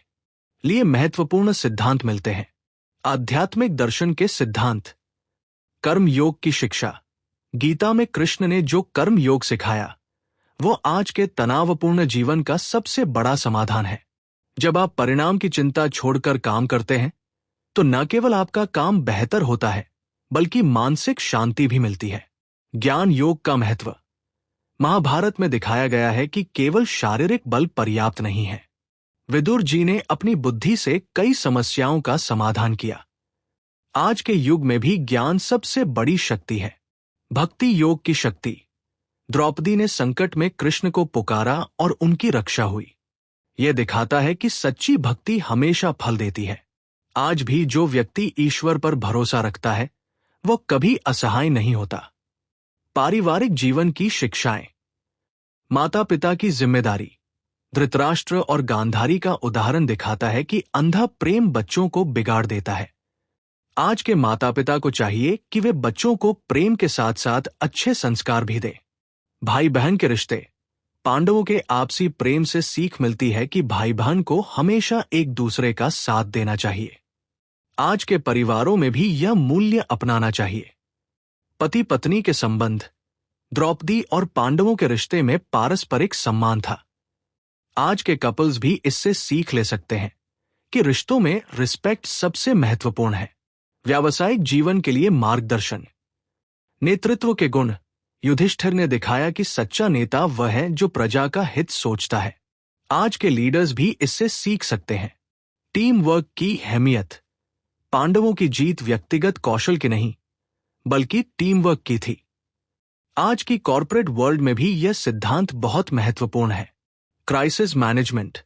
लिए महत्वपूर्ण सिद्धांत मिलते हैं। आध्यात्मिक दर्शन के सिद्धांत। कर्म योग की शिक्षा। गीता में कृष्ण ने जो कर्म योग सिखाया वो आज के तनावपूर्ण जीवन का सबसे बड़ा समाधान है। जब आप परिणाम की चिंता छोड़कर काम करते हैं तो न केवल आपका काम बेहतर होता है बल्कि मानसिक शांति भी मिलती है। ज्ञान योग का महत्व। महाभारत में दिखाया गया है कि केवल शारीरिक बल पर्याप्त नहीं है। विदुर जी ने अपनी बुद्धि से कई समस्याओं का समाधान किया। आज के युग में भी ज्ञान सबसे बड़ी शक्ति है। भक्ति योग की शक्ति। द्रौपदी ने संकट में कृष्ण को पुकारा और उनकी रक्षा हुई। यह दिखाता है कि सच्ची भक्ति हमेशा फल देती है। आज भी जो व्यक्ति ईश्वर पर भरोसा रखता है वो कभी असहाय नहीं होता। पारिवारिक जीवन की शिक्षाएं। माता पिता की जिम्मेदारी। धृतराष्ट्र और गांधारी का उदाहरण दिखाता है कि अंधा प्रेम बच्चों को बिगाड़ देता है। आज के माता पिता को चाहिए कि वे बच्चों को प्रेम के साथ साथ अच्छे संस्कार भी दें। भाई बहन के रिश्ते। पांडवों के आपसी प्रेम से सीख मिलती है कि भाई बहन को हमेशा एक दूसरे का साथ देना चाहिए। आज के परिवारों में भी यह मूल्य अपनाना चाहिए। पति पत्नी के संबंध। द्रौपदी और पांडवों के रिश्ते में पारस्परिक सम्मान था। आज के कपल्स भी इससे सीख ले सकते हैं कि रिश्तों में रिस्पेक्ट सबसे महत्वपूर्ण है। व्यावसायिक जीवन के लिए मार्गदर्शन। नेतृत्व के गुण। युधिष्ठिर ने दिखाया कि सच्चा नेता वह है जो प्रजा का हित सोचता है। आज के लीडर्स भी इससे सीख सकते हैं। टीम वर्क की अहमियत। पांडवों की जीत व्यक्तिगत कौशल की नहीं बल्कि टीम वर्क की थी। आज की कॉर्पोरेट वर्ल्ड में भी यह सिद्धांत बहुत महत्वपूर्ण है। Crisis management.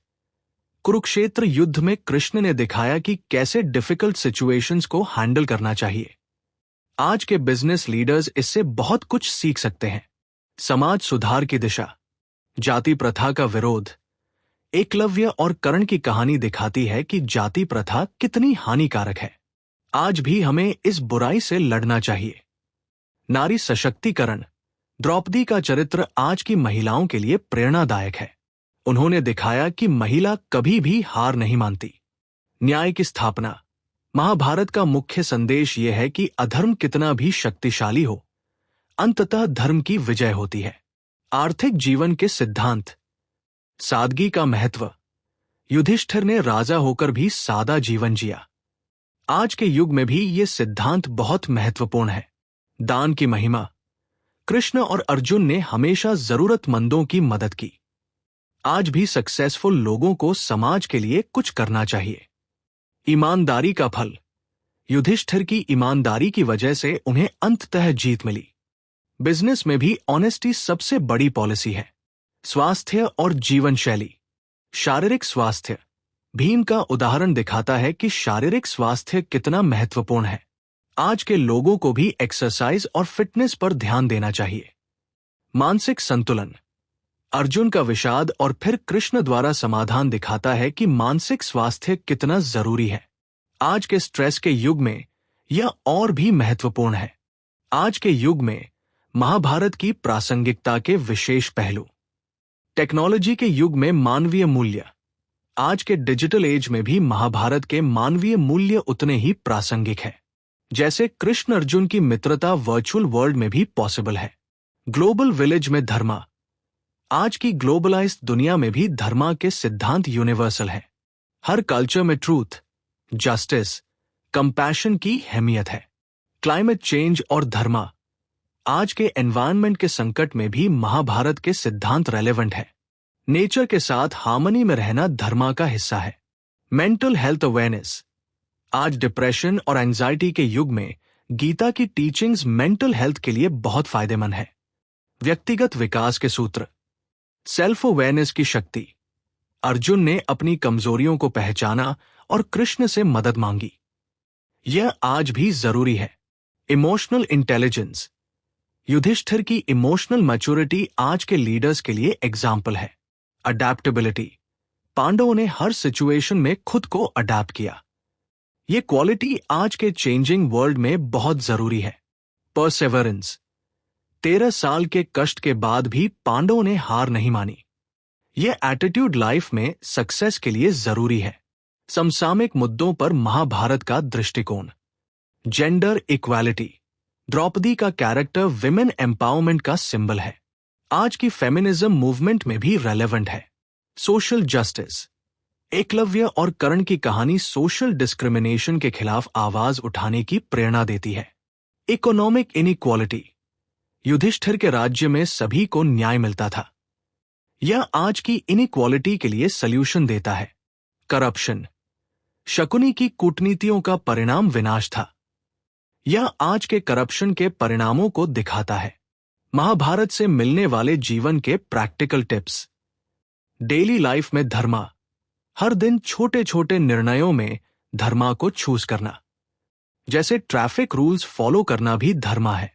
कुरुक्षेत्र युद्ध में कृष्ण ने दिखाया कि कैसे डिफिकल्ट सिचुएशंस को हैंडल करना चाहिए। आज के बिजनेस लीडर्स इससे बहुत कुछ सीख सकते हैं। समाज सुधार की दिशा। जाति प्रथा का विरोध। एकलव्य और कर्ण की कहानी दिखाती है कि जाति प्रथा कितनी हानिकारक है। आज भी हमें इस बुराई से लड़ना चाहिए। नारी सशक्तिकरण। द्रौपदी का चरित्र आज की महिलाओं के लिए प्रेरणादायक है। उन्होंने दिखाया कि महिला कभी भी हार नहीं मानती। न्याय की स्थापना। महाभारत का मुख्य संदेश यह है कि अधर्म कितना भी शक्तिशाली हो, अंततः धर्म की विजय होती है। आर्थिक जीवन के सिद्धांत। सादगी का महत्व। युधिष्ठिर ने राजा होकर भी सादा जीवन जिया। आज के युग में भी ये सिद्धांत बहुत महत्वपूर्ण है। दान की महिमा। कृष्ण और अर्जुन ने हमेशा जरूरतमंदों की मदद की। आज भी सक्सेसफुल लोगों को समाज के लिए कुछ करना चाहिए। ईमानदारी का फल। युधिष्ठिर की ईमानदारी की वजह से उन्हें अंततः जीत मिली। बिजनेस में भी ऑनेस्टी सबसे बड़ी पॉलिसी है। स्वास्थ्य और जीवन शैली। शारीरिक स्वास्थ्य। भीम का उदाहरण दिखाता है कि शारीरिक स्वास्थ्य कितना महत्वपूर्ण है। आज के लोगों को भी एक्सरसाइज और फिटनेस पर ध्यान देना चाहिए। मानसिक संतुलन। अर्जुन का विषाद और फिर कृष्ण द्वारा समाधान दिखाता है कि मानसिक स्वास्थ्य कितना जरूरी है। आज के स्ट्रेस के युग में यह और भी महत्वपूर्ण है। आज के युग में महाभारत की प्रासंगिकता के विशेष पहलू। टेक्नोलॉजी के युग में मानवीय मूल्य। आज के डिजिटल एज में भी महाभारत के मानवीय मूल्य उतने ही प्रासंगिक हैं, जैसे कृष्ण अर्जुन की मित्रता वर्चुअल वर्ल्ड में भी पॉसिबल है। ग्लोबल विलेज में धर्मा। आज की ग्लोबलाइज्ड दुनिया में भी धर्मा के सिद्धांत यूनिवर्सल हैं। हर कल्चर में ट्रूथ, जस्टिस, कंपैशन की अहमियत है। क्लाइमेट चेंज और धर्मा। आज के एनवायरनमेंट के संकट में भी महाभारत के सिद्धांत रेलेवेंट है। नेचर के साथ हार्मनी में रहना धर्मा का हिस्सा है। Mental health awareness. आज डिप्रेशन और एंजाइटी के युग में गीता की टीचिंग्स मेंटल हेल्थ के लिए बहुत फायदेमंद है। व्यक्तिगत विकास के सूत्र। सेल्फ अवेयरनेस की शक्ति। अर्जुन ने अपनी कमजोरियों को पहचाना और कृष्ण से मदद मांगी। यह आज भी जरूरी है। Emotional intelligence. युधिष्ठिर की इमोशनल मैच्योरिटी आज के लीडर्स के लिए एग्जाम्पल है। अडैप्टेबिलिटी। पांडवों ने हर सिचुएशन में खुद को अडैप्ट किया। ये क्वालिटी आज के चेंजिंग वर्ल्ड में बहुत जरूरी है। परसेवरेंस। 13 साल के कष्ट के बाद भी पांडवों ने हार नहीं मानी। यह एटीट्यूड लाइफ में सक्सेस के लिए जरूरी है। समसामयिक मुद्दों पर महाभारत का दृष्टिकोण। Gender equality. द्रौपदी का कैरेक्टर विमेन एम्पावरमेंट का सिंबल है। आज की फेमिनिज्म मूवमेंट में भी रेलेवेंट है। Social justice. एकलव्य और कर्ण की कहानी सोशल डिस्क्रिमिनेशन के खिलाफ आवाज उठाने की प्रेरणा देती है। Economic inequality. युधिष्ठिर के राज्य में सभी को न्याय मिलता था। यह आज की इनइक्वालिटी के लिए सल्यूशन देता है। करप्शन। शकुनी की कूटनीतियों का परिणाम विनाश था। यह आज के करप्शन के परिणामों को दिखाता है। महाभारत से मिलने वाले जीवन के प्रैक्टिकल टिप्स। डेली लाइफ में धर्मा। हर दिन छोटे छोटे निर्णयों में धर्मा को चूज करना, जैसे ट्रैफिक रूल्स फॉलो करना भी धर्मा है।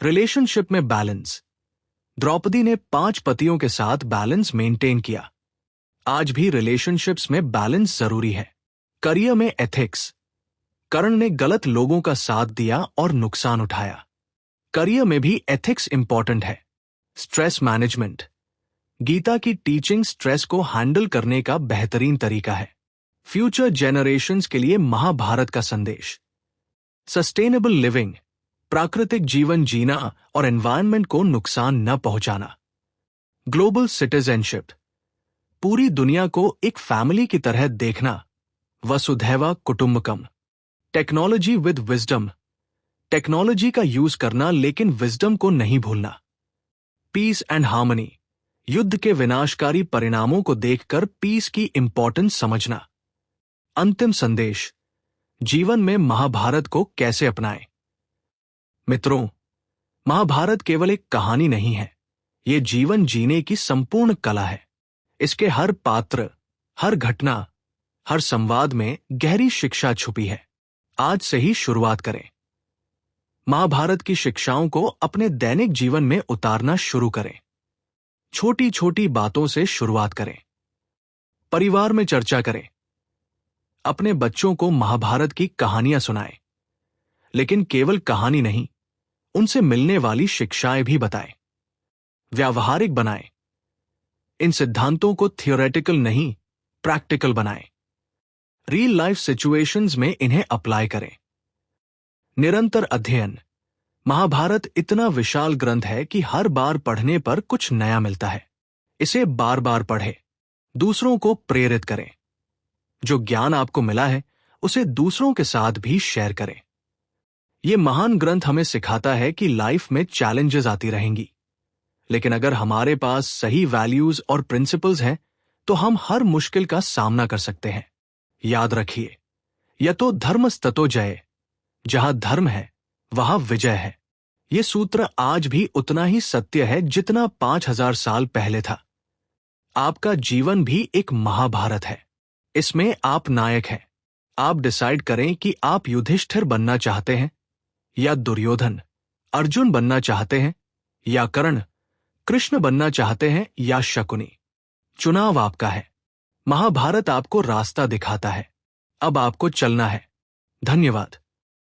रिलेशनशिप में बैलेंस। द्रौपदी ने 5 पतियों के साथ बैलेंस मेंटेन किया। आज भी रिलेशनशिप्स में बैलेंस जरूरी है। करियर में एथिक्स। कर्ण ने गलत लोगों का साथ दिया और नुकसान उठाया। करियर में भी एथिक्स इंपॉर्टेंट है। Stress management. गीता की टीचिंग स्ट्रेस को हैंडल करने का बेहतरीन तरीका है। फ्यूचर जेनरेशंस के लिए महाभारत का संदेश। Sustainable living. प्राकृतिक जीवन जीना और एनवायरनमेंट को नुकसान न पहुंचाना। Global citizenship. पूरी दुनिया को एक फैमिली की तरह देखना। वसुधैव कुटुंबकम। Technology with wisdom. टेक्नोलॉजी का यूज करना लेकिन विजडम को नहीं भूलना। Peace and harmony. युद्ध के विनाशकारी परिणामों को देखकर पीस की इंपॉर्टेंस समझना। अंतिम संदेश। जीवन में महाभारत को कैसे अपनाएं। मित्रों, महाभारत केवल एक कहानी नहीं है, ये जीवन जीने की संपूर्ण कला है। इसके हर पात्र, हर घटना, हर संवाद में गहरी शिक्षा छुपी है। आज से ही शुरुआत करें। महाभारत की शिक्षाओं को अपने दैनिक जीवन में उतारना शुरू करें। छोटी छोटी बातों से शुरुआत करें। परिवार में चर्चा करें। अपने बच्चों को महाभारत की कहानियां सुनाएं, लेकिन केवल कहानी नहीं, उनसे मिलने वाली शिक्षाएं भी बताएं। व्यावहारिक बनाएं। इन सिद्धांतों को थियोरेटिकल नहीं, प्रैक्टिकल बनाएं। रियल लाइफ सिचुएशंस में इन्हें अप्लाई करें। निरंतर अध्ययन। महाभारत इतना विशाल ग्रंथ है कि हर बार पढ़ने पर कुछ नया मिलता है। इसे बार बार पढ़ें। दूसरों को प्रेरित करें। जो ज्ञान आपको मिला है उसे दूसरों के साथ भी शेयर करें। यह महान ग्रंथ हमें सिखाता है कि लाइफ में चैलेंजेस आती रहेंगी, लेकिन अगर हमारे पास सही वैल्यूज और प्रिंसिपल्स हैं तो हम हर मुश्किल का सामना कर सकते हैं। याद रखिए, यतो धर्मस्ततो जय। जहां धर्म है वहां विजय है। यह सूत्र आज भी उतना ही सत्य है जितना 5000 साल पहले था। आपका जीवन भी एक महाभारत है। इसमें आप नायक हैं। आप डिसाइड करें कि आप युधिष्ठिर बनना चाहते हैं या दुर्योधन, अर्जुन बनना चाहते हैं या कर्ण, कृष्ण बनना चाहते हैं या शकुनी। चुनाव आपका है। महाभारत आपको रास्ता दिखाता है। अब आपको चलना है। धन्यवाद।